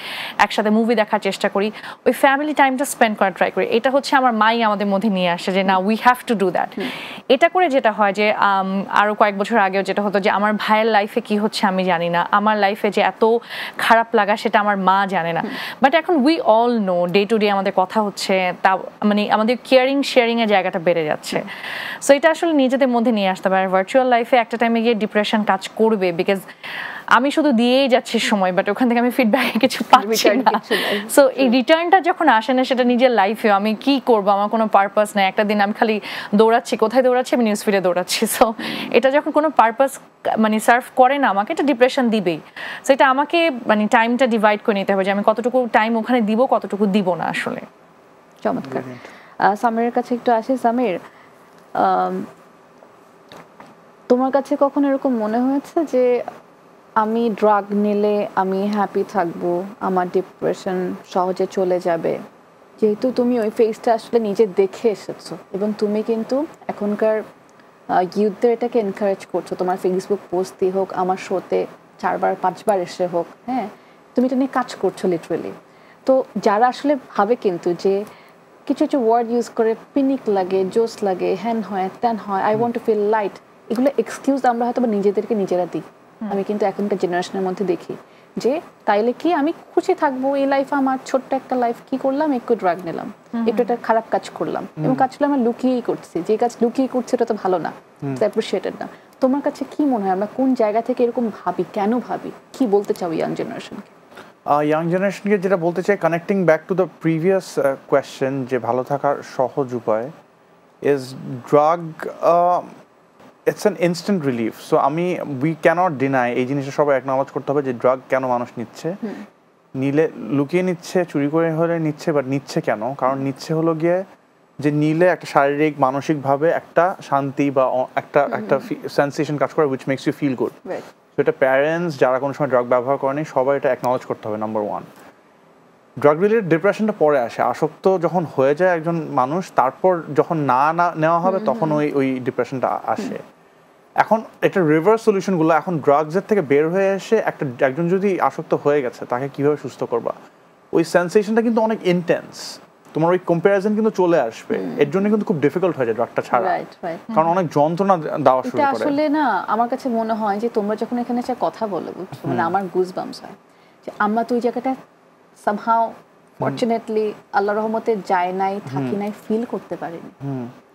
C: একসাথে মুভি দেখার চেষ্টা করি, ওই ফ্যামিলি টাইমটা স্পেন্ড করার ট্রাই করি। এটা হচ্ছে আমার মাই আমাদের মধ্যে নিয়ে আসে যে না we have to do that. এটা করে যেটা হয় যে আরও কয়েক বছর আগেও যেটা হতো যে আমার ভাইয়ের লাইফে কি হচ্ছে আমি জানি না, আমার লাইফে যে এত খারাপ লাগা সেটা আমার মা জানে না, বাট এখন we all know day to day আমাদের কথা হচ্ছে, তা মানে আমাদের কেয়ারিং শেয়ারিং এর জায়গাটা বেড়ে যাচ্ছে। সো এটা আসলে নিজেদের মধ্যে নিয়ে আসতে পারে। ভার্চুয়াল লাইফে একটা টাইমে গিয়ে ডিপ্রেশন কাজ করবে, বিকজ আমি শুধু দিয়েই যাচ্ছি সময়, বাট ওখান থেকে আমি ফিডব্যাক কিছু পাচ্ছি না। সো এই রিটার্নটা যখন আসে না সেটা নিজের লাইফে আমি কি করবো, আমার কোনো পারপাস নেই। একটা দিন আমি খালি দৌড়াচ্ছি, কোথায় দৌড়াচ্ছি, আমি নিউজ ফিডে দৌড়াচ্ছি। সো এটা যখন কোনো পারপাস মানে সার্ভ করে না আমাকে, এটা ডিপ্রেশন দিবেই। সো এটা আমাকে মানে টাইমটা ডিভাইড করে নিতে হবে যে আমি কতটুকু টাইম ওখানে দিব, কতটুকু দিব না আসলে।
A: চমৎকার। সামিরের কাছে একটু আসি। সামির, তোমার কাছে কখনো এরকম মনে হয়েছে যে আমি ড্রাগ নিলে আমি হ্যাপি থাকবো, আমার ডিপ্রেশন সহজে চলে যাবে? যেহেতু তুমি ওই ফেজটা আসলে নিজে দেখে এসেছো এবং তুমি কিন্তু এখনকার ইউথদের এটাকে এনকারেজ করছো, তোমার ফেসবুক পোস্ট দিয়ে হোক, আমার শোতে 4-5বার এসে হোক, হ্যাঁ, তুমি এটা নিয়ে কাজ করছো লিটারেলি। তো যারা আসলে ভাবে কিন্তু যে কিছু কিছু ওয়ার্ড ইউজ করে পিনিক লাগে, জোস লাগে, হ্যান হয় ত্যান হয়, I want to feel light, এগুলো এক্সকিউজ আমরা হয়তো নিজেদেরকে নিজেরা দিই। আমি কিন্তু এখনকার জেনারেশনের মধ্যে দেখি যে তাইলে কি আমি খুশি থাকবো এই লাইফে, আমার ছোট্ট একটা লাইফ, কি করলাম, একটু ড্রাগ নিলাম, একটু একটা খারাপ কাজ করলাম, এবং কাজগুলো আমরা লুকিয়েই করছি, যে কাজ লুকিয়ে করছি ওটা তো ভালো না, অ্যাপ্রিশিয়েটেড না। তোমার কাছে কি মনে হয় আমরা কোন জায়গা থেকে এরকম ভাবি, কেন ভাবি, কি বলতে চাও ইয়াং জেনারেশনকে?
B: ইয়াং জেনারেশনকে যেটা বলতে চাই, connecting back to the previous question, যে ভালো থাকার সহজ উপায় is drug, it's an instant relief. So we can't deny, এই জিনিসটা সবাই অ্যাকনলেজ করতে হবে যে ড্রাগ কেন মানুষ নিচ্ছে, নিলে লুকিয়ে নিচ্ছে, চুরি করে হলে নিচ্ছে, বাট নিচ্ছে কেন? কারণ নিচ্ছে হলো গিয়ে যে নিলে একটা শারীরিক মানসিকভাবে একটা শান্তি বা একটা সেন্সেশন কাজ করে, which makes you feel good. তো এটা প্যারেন্টস যারা কোনো সময় ড্রাগ ব্যবহার করেনি সবাই এটা অ্যাকনলেজ করতে হবে, নাম্বার 1। ড্রাগ রিলেটেড ডিপ্রেশনটা পরে আসে, আসক্ত যখন হয়ে যায় একজন মানুষ, তারপর যখন না নেওয়া হবে তখন ওই ডিপ্রেশনটা আসে। এখন এটা রিভার্স সলিউশনগুলো, এখন ড্রাগসের থেকে বের হয়ে এসে একজন যদি আসক্ত হয়ে গেছে তাকে কিভাবে সুস্থ করবা, ওই সেন্সেশনটা কিন্তু অনেক ইন্টেন্স, তোমার ওই কম্প্যারিজন কিন্তু চলে আসবে, এর জন্য কিন্তু খুব ডিফিকাল্ট হয়ে যায় ড্রাগটা ছাড়া, কারণ অনেক যন্ত্রণা দেওয়া শুরু করে।
A: আসলে না, আমার কাছে মনে হয় যে তোমরা যখন এখানে এসে কথা বলো, মানে আমার গুজবাম্পস হয় যে আমরা তো ওই জায়গাটা সামহাও ফরচুনেটলি আল্লাহর রহমতে যায় নাই, থাকি নাই, ফিল করতে পারিনি।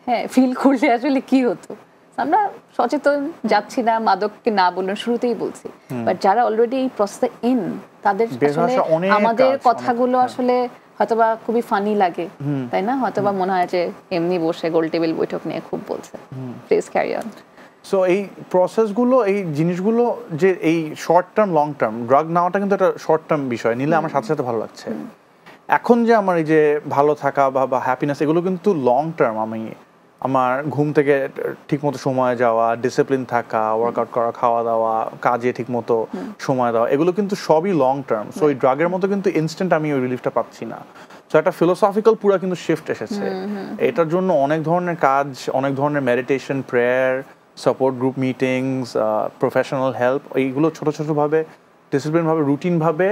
A: হ্যাঁ, ফিল করলে আসলে কি হতো, আমরা সচেতন যাচ্ছি না, মাদককে না বলুন, শুরুতেই বলছি, বাট যারা অলরেডি এই প্রসেসে তাদের আসলে আমাদের কথাগুলো আসলে হয়তোবা খুবই ফানি লাগে, তাই না? হয়তোবা মনে হয় যে এমনি বসে গোল টেবিল বৈঠক নিয়ে খুব বলছে। Please carry on.
B: সো এই প্রসেসগুলো, এই জিনিসগুলো যে এই short term long term, drug নেওয়াটা কিন্তু একটা শর্ট টার্ম বিষয়, নিলে আমার সাথে সাথে ভালো লাগছে। এখন যে আমার এই যে ভালো থাকা বা হ্যাপিনেস, এগুলো কিন্তু লং টার্ম। আমার ঘুম থেকে ঠিকমতো সময় যাওয়া, ডিসিপ্লিন থাকা, ওয়ার্কআউট করা, খাওয়া দাওয়া, কাজে ঠিকমতো সময় দেওয়া, এগুলো কিন্তু সবই লং টার্ম। সো এই ড্রাগের মতো কিন্তু ইনস্ট্যান্ট আমি ওই রিলিফটা পাচ্ছি না। সো একটা ফিলোসফিক্যাল পুরো কিন্তু শিফট এসেছে। এটার জন্য অনেক ধরনের কাজ, অনেক ধরনের meditation, prayer, support group meetings, professional help, এইগুলো ছোটো ছোটোভাবে ডিসিপ্লিনভাবে রুটিনভাবে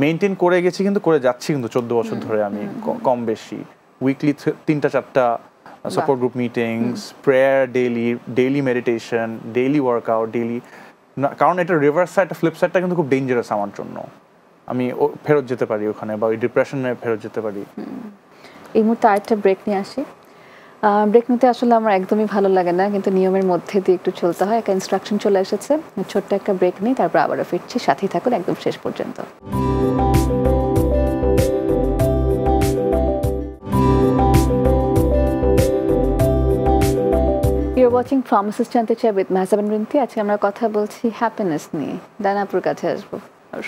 B: মেনটেন করে গেছি, কিন্তু করে যাচ্ছি কিন্তু 14 বছর ধরে আমি কম বেশি। উইকলি 3-4টা support group meetings, prayer, daily meditation, daily workout, daily. কারণ এটা রিভার্স সাইড, ফ্লিপ সাইডটা কিন্তু খুব ডেঞ্জারাস আমার জন্য। আমি ফেরত যেতে পারি ওখানে, বা ওই ডিপ্রেশনে ফেরত যেতে পারি।
A: এই মুহূর্তে আরেকটা ব্রেক নিয়ে আসি। ব্রেক নিতে আসলে আমার একদমই ভালো লাগে না, কিন্তু নিয়মের মধ্যে দিয়ে একটু চলতে হয়। একটা ইনস্ট্রাকশন চলে এসেছে, ছোট্ট একটা ব্রেক নিই, তারপর আবারও ফিরছি। সাথেই থাকুন একদম শেষ পর্যন্ত। You're watching Promises জানতে চাই with মাহজাবিন রিন্তি। আজকে আমরা কথা বলছি হ্যাপিনেস নিয়ে। দানাপুর কাছে আসবো।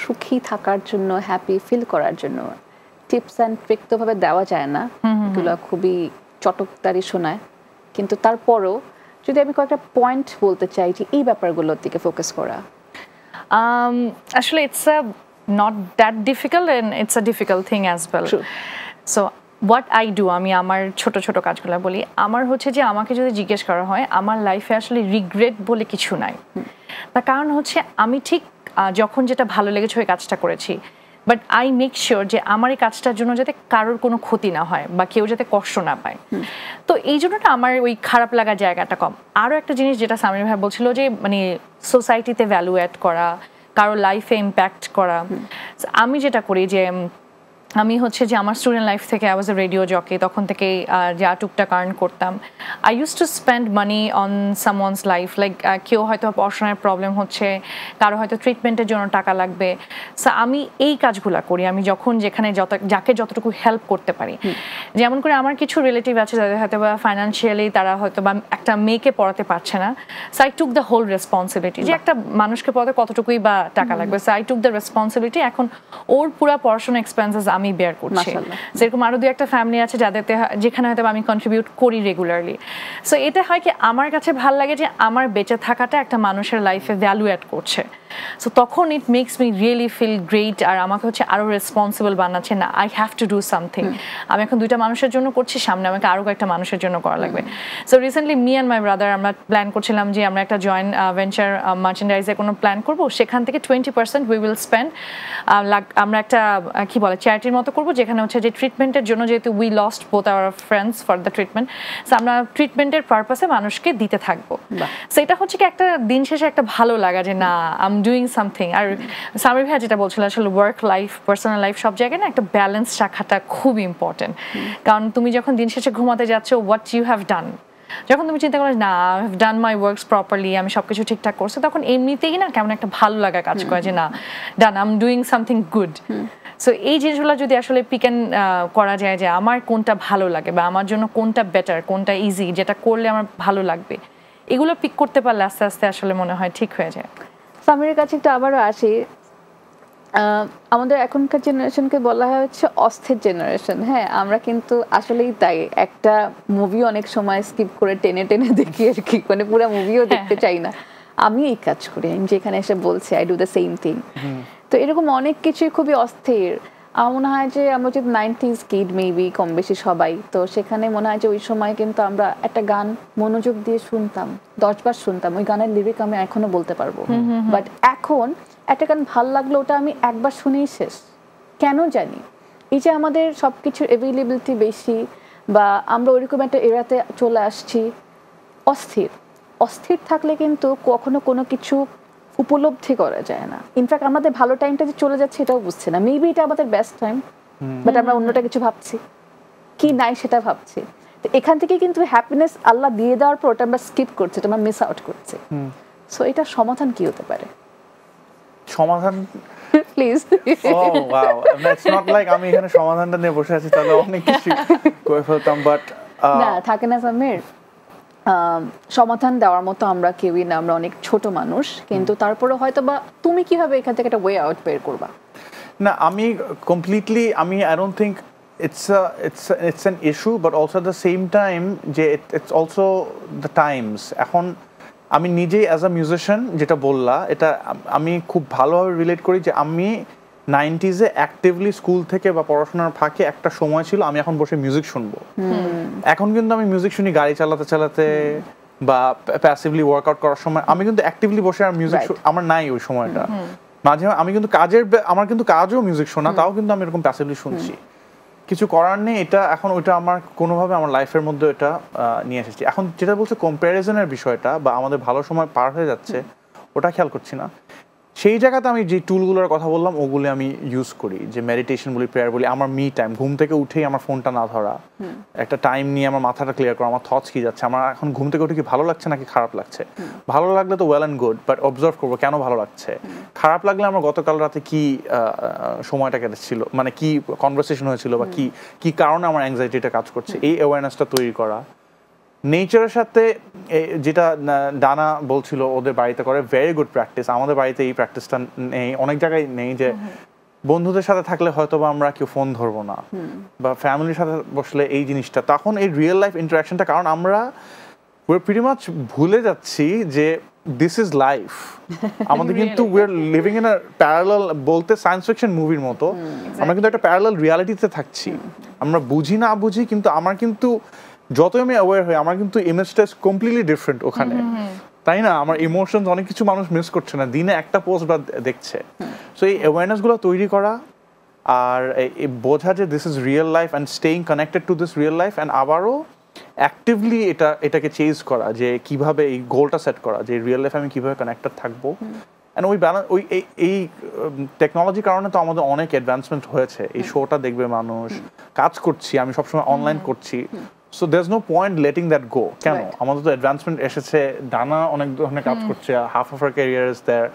A: সুখী থাকার জন্য, হ্যাপি ফিল করার জন্য টিপস অ্যান্ড ট্রিক তো ভাবে দেওয়া যায় না, এগুলো খুবই চটকদারি শোনায়, কিন্তু তারপরও যদি আমি কয়েকটা পয়েন্ট বলতে চাই যে এই ব্যাপারগুলোর দিকে ফোকাস করা।
C: আসলে it's not that difficult and it's a difficult thing as well.
A: True.
C: So what I do, আমি আমার ছোট ছোট কাজগুলো বলি। আমার হচ্ছে যে আমাকে যদি জিজ্ঞেস করা হয় আমার লাইফে আসলে রিগ্রেট বলে কিছু নাই। তার কারণ হচ্ছে আমি ঠিক যখন যেটা ভালো লেগেছে ওই কাজটা করেছি, বাট আই মেক শিওর যে আমার এই কাজটার জন্য যাতে কারোর কোনো ক্ষতি না হয় বা কেউ যাতে কষ্ট না পায়। তো এই জন্য না আমার ওই খারাপ লাগার জায়গাটা কম। আরও একটা জিনিস যেটা সামির ভাই বলছিল যে মানে সোসাইটিতে ভ্যালু অ্যাড করা, কারো লাইফে ইম্প্যাক্ট করা। আমি যেটা করি যে আমি হচ্ছে যে আমার স্টুডেন্ট লাইফ থেকে I was A radio jockey, তখন থেকে যা টুকটাক আর্ন করতাম, I use to spend money on someone's life. Like কেউ হয়তো পড়াশোনার প্রবলেম হচ্ছে, কারো হয়তো ট্রিটমেন্টের জন্য টাকা লাগবে, সো আমি এই কাজগুলো করি। আমি যখন যেখানে যাকে যতটুকু হেল্প করতে পারি, যেমন করে আমার কিছু রিলেটিভ আছে যাদের হয়তো বা ফাইন্যান্সিয়ালি তারা হয়তো বা একটা মেয়েকে পড়াতে পারছে না, so I took the whole responsibility যে একটা মানুষকে পড়াতে কতটুকুই বা টাকা লাগবে, so I took the responsibility. এখন ওর পুরো পড়াশোনা এক্সপেন্সেস আমি বেয়ার করছি। যেরকম আরো 2-1টা ফ্যামিলি আছে যাদেরতে যেখানে হয়তো আমি কন্ট্রিবিউট করি রেগুলারলি। সো এটা হয় কি আমার কাছে ভালো লাগে যে আমার বেঁচে থাকাটা একটা মানুষের লাইফে ভ্যালু অ্যাড করছে। সো তখন it makes me really feel great, আর আমাকে হচ্ছে আরো রেসপন্সিবল বানাচ্ছে, না I have to do something. আমি এখন 2টা মানুষের জন্য করছি, সামনে আমাকে আরো কয়েকটা মানুষের জন্য করা লাগবে। So recently me and my brother আমরা প্ল্যান করছিলাম যে আমরা একটা জয়েন্ট ভেঞ্চার মার্চেন্ডাইজের কোনো প্ল্যান করবো, সেখান থেকে 20% উই উইল স্পেন্ড। আমরা একটা কি বলে চ্যারিটির মতো করবো, যেখানে হচ্ছে যে ট্রিটমেন্টের জন্য, যেহেতু we lost both our friends for the treatment, so আমরা ট্রিটমেন্টের পারপাসে মানুষকে দিতে থাকবো। সো এটা হচ্ছে কি একটা দিন শেষে একটা ভালো লাগা যে না আই এম ডুইং সামথিং। আর সামির ভাইয়া যেটা বলছিল আসলে ওয়ার্ক লাইফ পার্সোনাল লাইফ সব জায়গায় না একটা ব্যালেন্স রাখাটা খুব ইম্পর্টেন্ট। কারণ তুমি যখন দিন শেষে ঘুমাতে যাচ্ছ, হোয়াট ইউ হ্যাভ ডান, যখন তুমি চিন্তা করো না I have done my works properly, আমি সবকিছু ঠিকঠাক করছি, তখন এমনিতেই না কেমন একটা ভালো লাগা কাজ করে যে না done, I am doing something good. So এই জিনিসগুলো যদি আসলে পিক অ্যান্ড করা যায় যে আমার কোনটা ভালো লাগে বা আমার জন্য কোনটা বেটার, কোনটা ইজি, যেটা করলে আমার ভালো লাগবে, এগুলো পিক করতে পারলে আস্তে আস্তে আসলে মনে হয় ঠিক হয়ে যায়।
A: সামিরের কাছে একটু আবারও আসি, আমাদের এখনকার জেনারেশনকে বলা হয় হচ্ছে অস্থির জেনারেশন। হ্যাঁ, আমরা কিন্তু আসলেই তাই, একটা মুভি অনেক সময় স্কিপ করে টেনে টেনে দেখি আর কি, মানে পুরো মুভিও দেখতে চাই না। আমি এই কাজ করি, আমি যেখানে এসে বলছি I do the same thing. তো এরকম অনেক কিছুই খুবই অস্থির। আমার মনে হয় যে আমরা যদি 90s কিড মেবি কম বেশি সবাই, তো সেখানে মনে হয় যে ওই সময় কিন্তু আমরা একটা গান মনোযোগ দিয়ে শুনতাম, 10 বার শুনতাম, ওই গানের লিরিক আমি এখনো বলতে পারবো। বাট এখন একটা গান ভাল লাগলো, ওটা আমি একবার শুনেই শেষ। কেন জানি এই যে আমাদের সব কিছুর অ্যাভেলেবিলিটি বেশি, বা আমরা ওইরকম একটা এরাতে চলে আসছি, অস্থির অস্থির থাকলে কিন্তু কখনো কোনো কিছু উপলব্ধি করা যায় না। ইনফ্যাক্ট আমাদের ভালো টাইমটা যে চলে যাচ্ছে এটাও বুঝছে না। মেবি এটা আমাদের বেস্ট টাইম, বাট আমরা অন্যটা কিছু ভাবছি, কি নাই সেটা ভাবছি। তো এখান থেকে কিন্তু হ্যাপিনেস আল্লাহ দিয়ে দেওয়ার পর ওটা আমরা স্কিপ করছি, এটা আমরা মিস আউট করছি। সো এটা সমাধান কি হতে পারে?
B: সমাধান
A: please.
B: Wow, it's not like আমি এখানে সমাধানটা নিয়ে বসে আছি, তাহলে অনেক কিছু করে ফেলতাম, বাট
A: না থাকে না সামির, সমাধান দেওয়ার মতো আমরা কেউই না, আমরা অনেক ছোট মানুষ, কিন্তু তারপরে হয়তো বা তুমি কিভাবে এখান থেকে একটা ওয়ে আউট বের করবা?
B: না, আমি completely, I don't think it's an issue, but also at the same time যে it's also the times. এখন আমি নিজেই অ্যাজ আ মিউজিশিয়ান যেটা বললা, এটা আমি খুব ভালোভাবে রিলেট করি যে আমি 90s অ্যাক্টিভলি স্কুল থেকে বা পড়াশোনার ফাঁকে একটা সময় ছিল আমি এখন বসে মিউজিক শুনবো। এখন কিন্তু আমি মিউজিক শুনি গাড়ি চালাতে চালাতে বা প্যাসিভলি ওয়ার্কআউট করার সময়, আমি কিন্তু অ্যাক্টিভলি বসে আর মিউজিক আমার নাই ওই সময়টা। মাঝে আমি কিন্তু আমার কিন্তু কাজও মিউজিক শোনা, তাও কিন্তু আমি এরকম প্যাসিভলি শুনছি, কিছু করার নেই। এটা এখন ওইটা আমার কোনোভাবে আমার লাইফের মধ্যে এটা নিয়ে এসেছি। এখন যেটা বলছে কম্প্যারিজনের বিষয়টা বা আমাদের ভালো সময় পার হয়ে যাচ্ছে, ওটা খেয়াল করছি না। সেই জায়গাতে আমি যে টুলগুলোর কথা বললাম ওগুলি আমি ইউজ করি, যে মেডিটেশন বলি, প্রেয়ার বলি, আমার মি টাইম, ঘুম থেকে উঠেই আমার ফোনটা না ধরা, একটা টাইম নিয়ে আমার মাথাটা ক্লিয়ার করা, আমার থটস কি যাচ্ছে, আমার এখন ঘুম থেকে উঠে কি ভালো লাগছে নাকি খারাপ লাগছে। ভালো লাগলে তো well and good, but observe করবো কেন ভালো লাগছে। খারাপ লাগলে আমার গতকাল রাতে কি সময়টা কেটেছিল, মানে কি কনভারসেশন হয়েছিল, বা কি কারণে আমার অ্যাংজাইটিটা কাজ করছে, এই অ্যাওয়ারনেসটা তৈরি করা। নেচারের সাথে যেটা ডানা বলছিল ওদের বাড়িতে করে, ভেরি গুড প্র্যাকটিস। আমাদের বাড়িতে এই প্র্যাকটিসটা নেই, অনেক জায়গায় নেই, যে বন্ধুদের সাথে থাকলে হয়তো বা আমরা কেউ ফোন ধরবো না, বা ফ্যামিলির সাথে বসলে এই জিনিসটা, তখন এই রিয়েল লাইফ ইন্টারাকশনটা, কারণ আমরা প্রিটি মাচ ভুলে যাচ্ছি যে দিস ইজ লাইফ। আমাদের কিন্তু we are living in a parallel, বলতে সায়েন্স ফিকশন মুভির মতো, আমরা কিন্তু একটা প্যারালাল রিয়ালিটিতে থাকছি। আমরা বুঝি না বুঝি, কিন্তু আমার কিন্তু যতই আমি অ্যাওয়্যার হই, আমার কিন্তু ইমেজটা কমপ্লিটলি ডিফারেন্ট ওখানে, তাই না? আমার ইমোশনস অনেক কিছু মানুষ মিস করছে না, দিনে একটা পোস্ট বা দেখছে। সো এই অ্যাওয়ারনেসগুলো তৈরি করা আর বোঝা যে this is real life and staying connected to this real life, and আবারও অ্যাক্টিভলি এটাকে চেজ করা, যে কিভাবে এই গোলটা সেট করা যে রিয়েল লাইফে আমি কিভাবে কানেক্টেড থাকবো। অ্যান্ড ওই ব্যালেন্স, ওই এই টেকনোলজির কারণে তো আমাদের অনেক অ্যাডভান্সমেন্ট হয়েছে। এই শোটা দেখবে মানুষ, কাজ করছি, আমি সবসময় অনলাইন করছি। So there is no point letting that go. কেন? আমাদের তো অ্যাডভান্সমেন্ট এসেছে, ডানা অনেক ধরনের কাজ করছে, half of our career is there,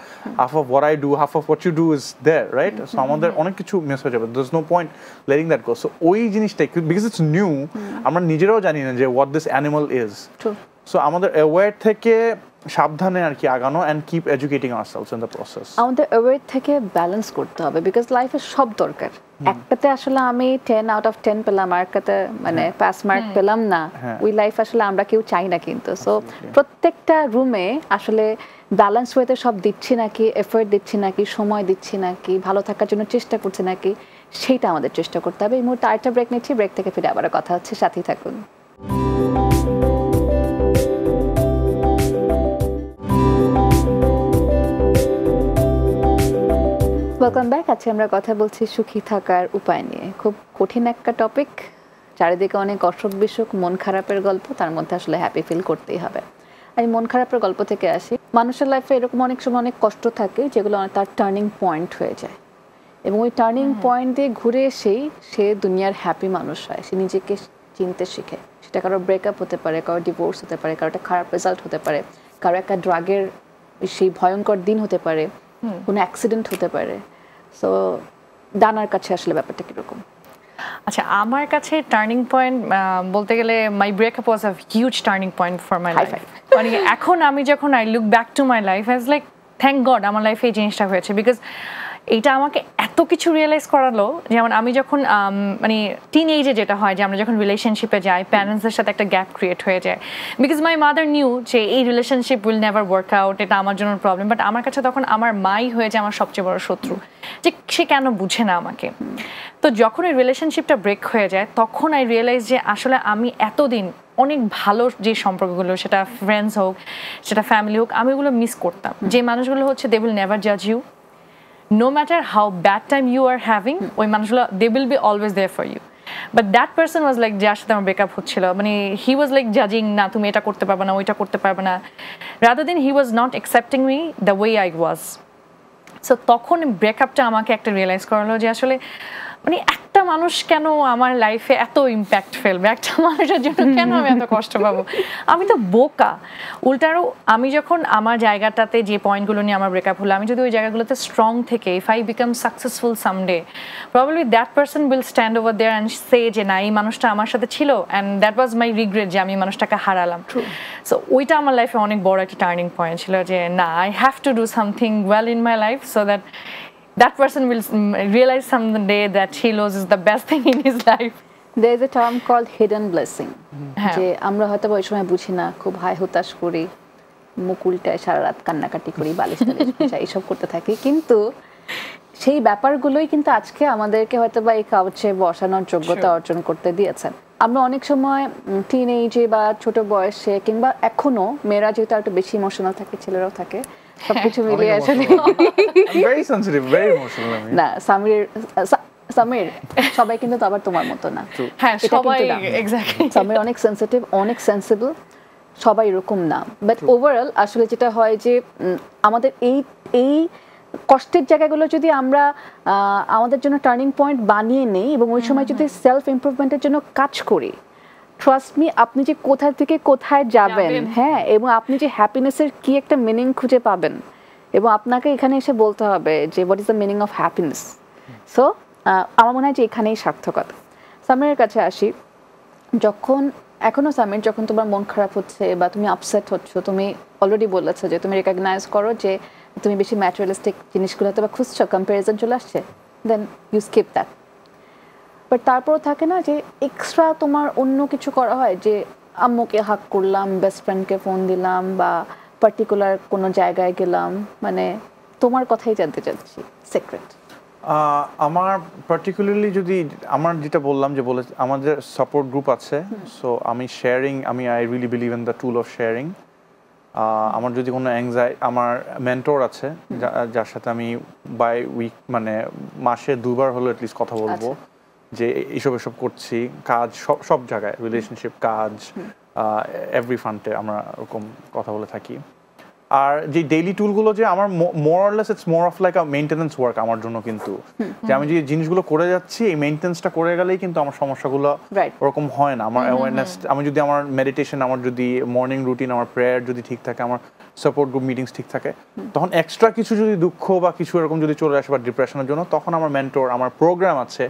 B: half of what I do, half of what you do is there, right? So আমাদের অনেক কিছু মিস হয়ে যাবে। There is no point letting that go. So ওই জিনিসটাই, বিকজ ইটস নিউ, আমরা নিজেরাও জানি না যে what this animal is. So আমাদের অ্যাওয়্যার থেকে সাবধানে আর কি আগানো, and keep educating ourselves in the process.
A: আমাদের অ্যাওয়্যার থেকে ব্যালেন্স করতে হবে, বিকজ লাইফে সব দরকার। একটাতে আসলে আমি 10 আউট অফ 10 পেলাম, আর একটাতে মানে পাস মার্ক পেলাম না, ওই লাইফ আসলে আমরা কেউ চাই না। কিন্তু সো প্রত্যেকটা রুমে আসলে ব্যালেন্স ওয়েতে সব দিচ্ছি নাকি, এফোর্ট দিচ্ছি নাকি, সময় দিচ্ছি নাকি, ভালো থাকার জন্য চেষ্টা করছি নাকি, সেইটা আমাদের চেষ্টা করতে হবে। এই মুহূর্তে আরেকটা ব্রেক নিচ্ছি, ব্রেক থেকে ফিরে আবার কথা হচ্ছে, সাথেই থাকুন। Welcome back. আজকে আমরা কথা বলছি সুখী থাকার উপায় নিয়ে। খুব কঠিন একটা টপিক, চারিদিকে অনেক অসুখ বিসুখ, মন খারাপের গল্প, তার মধ্যে আসলে হ্যাপি ফিল করতেই হবে। আমি মন খারাপের গল্প থেকে আসি। মানুষের লাইফে এরকম অনেক সময় অনেক কষ্ট থাকে যেগুলো তার টার্নিং পয়েন্ট হয়ে যায়, এবং ওই টার্নিং পয়েন্ট দিয়ে ঘুরে এসেই সে দুনিয়ার হ্যাপি মানুষ হয়, সে নিজেকে চিনতে শিখে। সেটা কারো ব্রেকআপ হতে পারে, কারো ডিভোর্স হতে পারে, কারো একটা খারাপ রেজাল্ট হতে পারে, কারো একটা ড্রাগের সেই ভয়ঙ্কর দিন হতে পারে, কোনো অ্যাক্সিডেন্ট হতে পারে। সো ডানার কাছে আসলে ব্যাপারটা কিরকম?
C: আচ্ছা, আমার কাছে টার্নিং পয়েন্ট বলতে গেলে my breakup was a huge turning point for my life. মানে এখন আমি যখন I look back to my life I was like thank God আমার লাইফে এই জিনিসটা হয়েছে, বিকজ এটা আমাকে এত কিছু রিয়েলাইজ করালো। যেমন আমি যখন মানে টিন এজে যেটা হয় যে আমরা যখন রিলেশনশিপে যাই, প্যারেন্টসদের সাথে একটা গ্যাপ ক্রিয়েট হয়ে যায়, বিকজ মাই মাদার নিউ যে এই relationship will never work out, এটা আমার জন্য প্রবলেম। বাট আমার কাছে তখন আমার মাই হয়ে যায় আমার সবচেয়ে বড় শত্রু, যে সে কেন বুঝে না আমাকে। তো যখন ওই রিলেশনশিপটা ব্রেক হয়ে যায়, তখন আই রিয়েলাইজ যে আসলে আমি এতদিন অনেক ভালো যে সম্পর্কগুলো, সেটা ফ্রেন্ডস হোক, সেটা ফ্যামিলি হোক, আমি ওগুলো মিস করতাম। যে মানুষগুলো হচ্ছে দে উইল নেভার জাজ you, no matter how bad time you are having, ওই মানুষগুলো they will be always there for you. But that person was like, যার সাথে আমার ব্রেকআপ হচ্ছিল, মানে he was like judging, না তুমি এটা করতে পারবে না, ওইটা করতে পারবে না, rather than he was not accepting me the way I was. So তখন ব্রেকআপটা আমাকে একটা রিয়েলাইজ করালো যে আসলে মানে একটা মানুষ কেন আমার লাইফে এত ইম্প্যাক্ট ফেলবে, একটা মানুষের জন্য কেন আমি এত কষ্ট পাবো, আমি তো বোকা। উল্টারও আমি যখন আমার জায়গাটাতে যে পয়েন্টগুলো নিয়ে আমার ব্রেকআপ হলো, আমি যদি ওই জায়গাগুলোতে স্ট্রং থেকে if I become successful someday, probably that person will stand over there and say যে না, এই মানুষটা আমার সাথে ছিল and that was my regret যে আমি মানুষটাকে হারালাম। সো ওইটা আমার লাইফে অনেক বড় একটা টার্নিং পয়েন্ট ছিল, যে না, I have to do something well in my life so that person will realize someday that he loses the best thing in his life.
A: There is a term called hidden blessing, যে আমরা হয়তো ওই সময় বুঝি না, খুব high হতাশ করি, মুখ উল্টায় সারা রাত কান্নাকাটি করি, বালিশ টালিশ পেঁচাই, এইসব করতে থাকি, কিন্তু সেই ব্যাপারগুলোই কিন্তু আজকে আমাদেরকে হয়তো বা এই কাউচে বসানোর যোগ্যতা অর্জন করতে দিয়েছেন। আমরা অনেক সময় টিন এজে বা ছোট বয়সে কিংবা এখনো মেয়েরা যেহেতু একটু বেশি ইমোশনাল থাকে, ছেলেরাও থাকে, সবকিছু মিলিয়ে আসলে না সামির সবাই কিন্তু আবার তোমার মতো না।
C: হ্যাঁ, সবাই এক্স্যাক্টলি,
A: সামির অনেক সেনসিটিভ, অনেক সেন্সিবল, সবাই এরকম না। বাট ওভারঅল আসলে যেটা হয় যে আমাদের এই কষ্টের জায়গাগুলো যদি আমরা আমাদের জন্য টার্নিং পয়েন্ট বানিয়ে নেই এবং ওই সময় যদি সেলফ ইমপ্রুভমেন্টের জন্য কাজ করি, ট্রাস্ট মি, আপনি যে কোথা থেকে কোথায় যাবেন, হ্যাঁ, এবং আপনি যে হ্যাপিনেসের কি একটা মিনিং খুঁজে পাবেন, এবং আপনাকে এখানে এসে বলতে হবে যে what is the meaning of happiness. So আমার মনে হয় যে এখানেই সার্থকতা। সামিরের কাছে আসি। সামির, যখন তোমার মন খারাপ হচ্ছে বা তুমি আপসেট হচ্ছ, তুমি অলরেডি বলেছো যে তুমি রেকগনাইজ করো যে তুমি বেশি ম্যাটেরিয়ালিস্টিক জিনিসগুলো হয়তো বা খুঁজছো, কম্প্যারিজন চলে আসছে, then you skip that. But তারপরও থাকে না যে এক্সট্রা তোমার অন্য কিছু করা হয়, যে আম্মুকে হাক করলাম, বেস্ট ফ্রেন্ডকে ফোন দিলাম, বা পার্টিকুলার কোনো জায়গায় গেলাম, মানে তোমার কথাই জানতে চাচ্ছি, সিক্রেট।
B: আমার পার্টিকুলারলি যদি আমার যেটা বললাম যে আমাদের সাপোর্ট গ্রুপ আছে, সো আমি I really believe in the tool of sharing. আমার যদি কোনো আমার মেন্টর আছে যার সাথে আমি বাই উইক মানে মাসে 2 বার হলো অ্যাটলিস্ট কথা বলবো, যে এসব করছি, কাজ সব জায়গায়, রিলেশনশিপ, কাজ, এভরি ফ্রন্টে আমরা ওরকম কথা বলে থাকি। আর যে ডেইলি টুলগুলো যে আমার more or less it's more of like a maintenance work আমার জন্য, কিন্তু যে আমি যে জিনিসগুলো করে যাচ্ছি এই মেইনটেনেন্সটা করে গেলেই কিন্তু আমার সমস্যাগুলো ওরকম হয় না। আমার অ্যাওয়ারনেস, আমি যদি আমার মেডিটেশন, আমার যদি মর্নিং রুটিন, আমার প্রেয়ার যদি ঠিক থাকে, আমার সাপোর্ট গ্রুপ মিটিংস ঠিক থাকে, তখন এক্সট্রা কিছু যদি দুঃখ বা কিছু এরকম যদি চলে আসে বা ডিপ্রেশনের জন্য, তখন আমার মেন্টর, আমার প্রোগ্রাম আছে,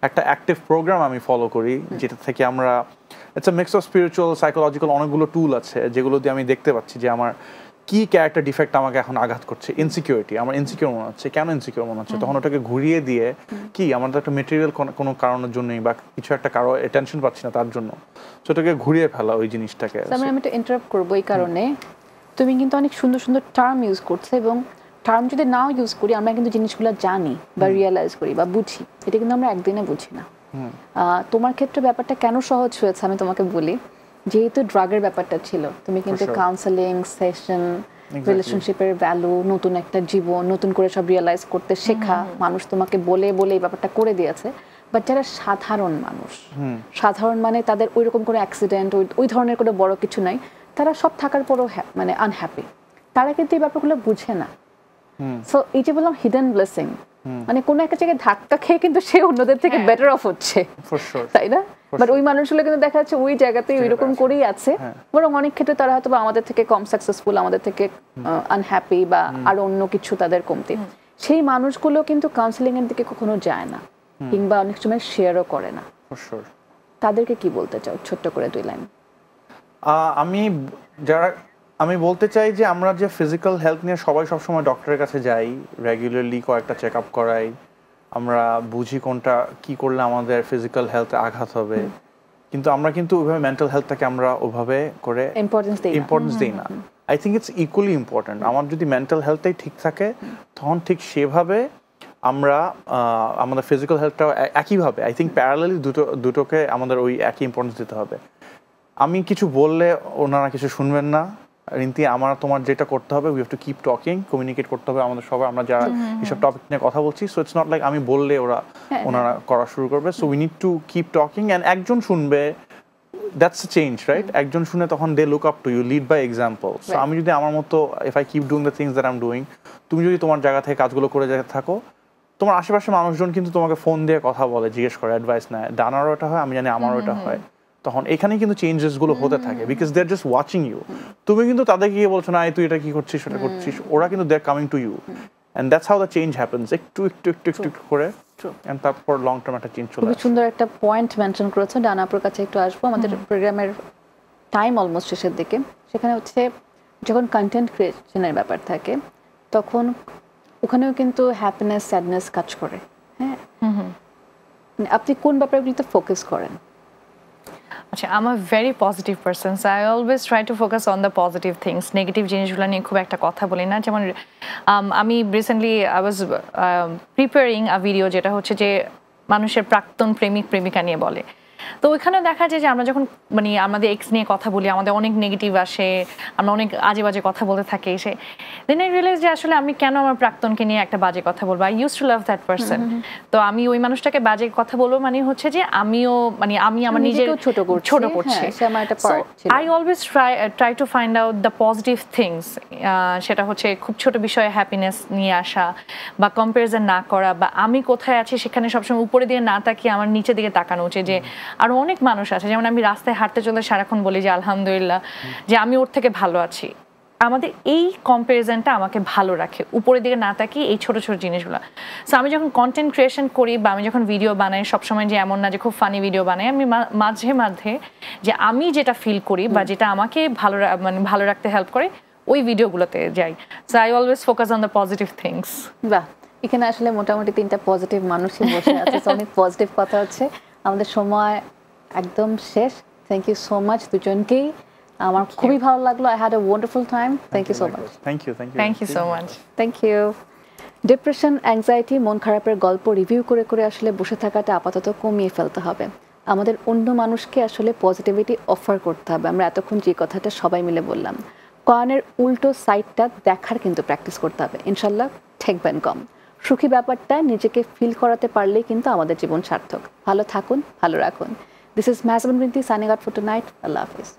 B: একটা অ্যাক্টিভ প্রোগ্রাম আমি ফলো করি, যেটা থেকে আমরা it's a mix of spiritual, psychological অনেকগুলো টুল আছে যেগুলো দিয়ে আমি দেখতে পাচ্ছি যে আমার কি ক্যারেক্টার ডিফেক্ট আমাকে এখন আঘাত করছে। ইনসিকিউরিটি, আমার ইনসিকিউর মনে হচ্ছে, কেন ইনসিকিউর মনে হচ্ছে, তখন ওটাকে ঘুরিয়ে দিয়ে কি আমাদের একটা মেটেরিয়াল কোনো কারণের জন্যই বা কিছু একটা কারো অ্যাটেনশন পাচ্ছি না তার জন্য, সো ওটাকে ঘুরিয়ে ফেলা ওই জিনিসটাকে।
A: আমি একটু ইন্টারাপ্ট করবো এই কারণে, তুমি কিন্তু অনেক সুন্দর সুন্দর টার্ম ইউজ করছো, এবং টার্ম যদি নাও ইউজ করি আমরা কিন্তু জিনিসগুলো জানি বা রিয়েলাইজ করি বা বুঝি, এটা কিন্তু আমরা একদিনে বুঝি না। তোমার ক্ষেত্রে ব্যাপারটা কেন সহজ হয়েছে আমি তোমাকে বলি, যেহেতু ড্রাগের ব্যাপারটা ছিল, তুমি কিন্তু কাউন্সেলিং সেশন, রিলেশনশিপের ভ্যালু, নতুন একটা জীবন, নতুন করে সব রিয়েলাইজ করতে শেখা, মানুষ তোমাকে বলে বলে এই ব্যাপারটা করে দিয়েছে। বাট যারা সাধারণ মানুষ, সাধারণ মানে তাদের ওই রকম কোনো অ্যাক্সিডেন্ট, ওই ধরনের কোনো বড় কিছু নাই, তারা সব থাকার পরও মানে আনহ্যাপি, তারা কিন্তু এই ব্যাপারগুলো বুঝে না। সো এই যে বললাম হিডেন ব্লেসিং, মানে কোনো একটা জায়গায় ধাক্কা খেয়ে কিন্তু সে অন্যদের থেকে বেটার অফ হচ্ছে, তাই না? বাট ওই মানুষগুলো কিন্তু দেখা যাচ্ছে ওই জায়গাতেই ওইরকম করেই আছে, বরং অনেক ক্ষেত্রে তারা হয়তো আমাদের থেকে কম সাকসেসফুল, আমাদের থেকে আনহ্যাপি বা আরো অন্য কিছু তাদের কমতি। সেই মানুষগুলো কিন্তু কাউন্সেলিং এর দিকে কখনো যায় না, কিংবা অনেক সময় শেয়ারও করে না। তাদেরকে কি বলতে চাও ছোট্ট করে 2 লাইন?
B: আমি বলতে চাই যে আমরা যে ফিজিক্যাল হেলথ নিয়ে সবাই সবসময় ডক্টরের কাছে যাই, রেগুলারলি কয়েকটা চেক আপ করাই, আমরা বুঝি কোনটা কি করলে আমাদের ফিজিক্যাল হেলথে আঘাত হবে, কিন্তু আমরা কিন্তু ওইভাবে মেন্টাল হেলথটাকে আমরা ওইভাবে করে ইম্পর্টেন্স দিই না। I think it's equally important. আমার যদি মেন্টাল হেলথটাই ঠিক থাকে, তখন ঠিক সেভাবে আমরা আমাদের ফিজিক্যাল হেলথটাও একইভাবে, আই থিঙ্ক প্যারালালি দুটোকে আমাদের ওই একই ইম্পর্টেন্স দিতে হবে। আমি কিছু বললে ওনারা কিছু শুনবেন না, রিন্তি আমার তোমার যেটা করতে হবে, we have to keep talking, communicate করতে হবে আমাদের সবাই, আমরা যারা এইসব টপিক নিয়ে কথা বলছি। সো ইটস নট লাইক আমি বললে ওনারা করা শুরু করবে। So we need to keep talking, and একজন শুনবে, দ্যাটস আ চেঞ্জ, রাইট? একজন শুনে তখন they look up to you, lead by example. So আমি যদি আমার মতো, if I keep doing the things that I am doing, তুমি যদি তোমার জায়গা থেকে কাজগুলো করে থাকো, তোমার আশেপাশে মানুষজন কিন্তু তোমাকে ফোন দিয়ে কথা বলে, জিজ্ঞেস করে, অ্যাডভাইস নেয়, ডানারও এটা হয়, আমি জানি আমারও এটা হয়। তখন এখানেই কিন্তু চেঞ্জেস গুলো হতে থাকে, because they are just watching you. তুমি কিন্তু তাদেরকে গিয়ে বলছো না তুই এটা কি করছিস, সেটা করছিস, ওরা কিন্তু they are coming to you, and that's how the change happens, একটু একটু একটু একটু করে, এন্ড তারপর লং টার্ম একটা চেঞ্জ চলে আসে।
A: খুব সুন্দর একটা পয়েন্ট মেনশন করেছো। ডানাপুর কাছে একটু আসবো, আমাদের প্রোগ্রামের টাইম অলমোস্ট শেষের দিকে। সেখানে হচ্ছে যখন কন্টেন্ট ক্রিয়েশনের ব্যাপার থাকে, তখন ওখানেও কিন্তু হ্যাপিনেস, স্যাডনেস কাজ করে। হ্যাঁ, আপনি কোন ব্যাপারগুলোতে ফোকাস করেন?
C: আচ্ছা, I'm a very positive person, so I always try to focus on the positive things. Negative জিনিসগুলো নিয়ে খুব একটা কথা বলি না। যেমন আমি recently I was preparing a video যেটা হচ্ছে যে মানুষের প্রাক্তন প্রেমিক প্রেমিকা নিয়ে বলে। তো ওইখানে দেখা যায় যে আমরা যখন মানে আমাদের এক্স নিয়ে কথা বলি, আমাদের অনেক নেগেটিভ আসে, আমরা অনেক আজে বাজে কথা বলতে থাকি এসে। দেন আই রিয়েলাইজ যে আসলে আমি কেন আমার প্রাক্তনকে নিয়ে একটা বাজে কথা বলবো। I use to love that person. তো আমি ওই মানুষটাকে বাজে কথা বলবো মানে হচ্ছে যে আমিও মানে আমি আমার নিজের ছোট করছি। I always try to find out the positive things. সেটা হচ্ছে খুব ছোট বিষয়ে হ্যাপিনেস নিয়ে আসা, বা কম্পারিজন না করা, বা আমি কোথায় আছি সেখানে সবসময় উপরে দিয়ে না তাকিয়ে আমার নিচের দিকে তাকানো উচিত। যে আরো অনেক মানুষ আছে, যেমন আমি রাস্তায় হাঁটতে চলে সারাক্ষণ বলি যে আলহামদুলিল্লাহ যে আমি ওর থেকে ভালো আছি। আমাদের এই কম্পারিজনটা আমাকে ভালো রাখে, উপরের দিকে না তাকিয়ে এই ছোট ছোট জিনিসগুলো। সো আমি যখন কন্টেন্ট ক্রিয়েশন করি বা আমি যখন ভিডিও বানাই, সবসময় যে এমন না যে খুব ফানি ভিডিও বানাই, আমি মাঝে মাঝে যে আমি যেটা ফিল করি বা যেটা আমাকে ভালো রাখতে হেল্প করে ওই ভিডিওগুলোতে যাই। So I always focus on the positive things.
A: বাহ, এখানে আসলে মোটামুটি 3টা পজিটিভ মানুষই বসে আছে, অনেক পজিটিভ কথা হচ্ছে। আমাদের সময় একদম শেষ। থ্যাংক ইউ সো মাচ দুজনকেই। আমার খুবই ভালো লাগলো। I had a wonderful time. Thank you so much.
B: Thank you.
C: Thank you so much.
A: Thank you. Depression, anxiety, মন খারাপের গল্প রিভিউ করে করে আসলে বসে থাকাটা আপাতত কমিয়ে ফেলতে হবে। আমাদের অন্য মানুষকে আসলে পজিটিভিটি অফার করতে হবে। আমরা এতক্ষণ যে কথাটা সবাই মিলে বললাম, কয়েনের উল্টো সাইডটা দেখার কিন্তু প্র্যাকটিস করতে হবে। ইনশাল্লাহ ঠেকবেন কম। সুখী ব্যাপারটা নিজেকে ফিল করাতে পারলেই কিন্তু আমাদের জীবন সার্থক। ভালো থাকুন, ভালো রাখুন। This is Mehjabin Binti signing out for tonight. Allah Hafiz.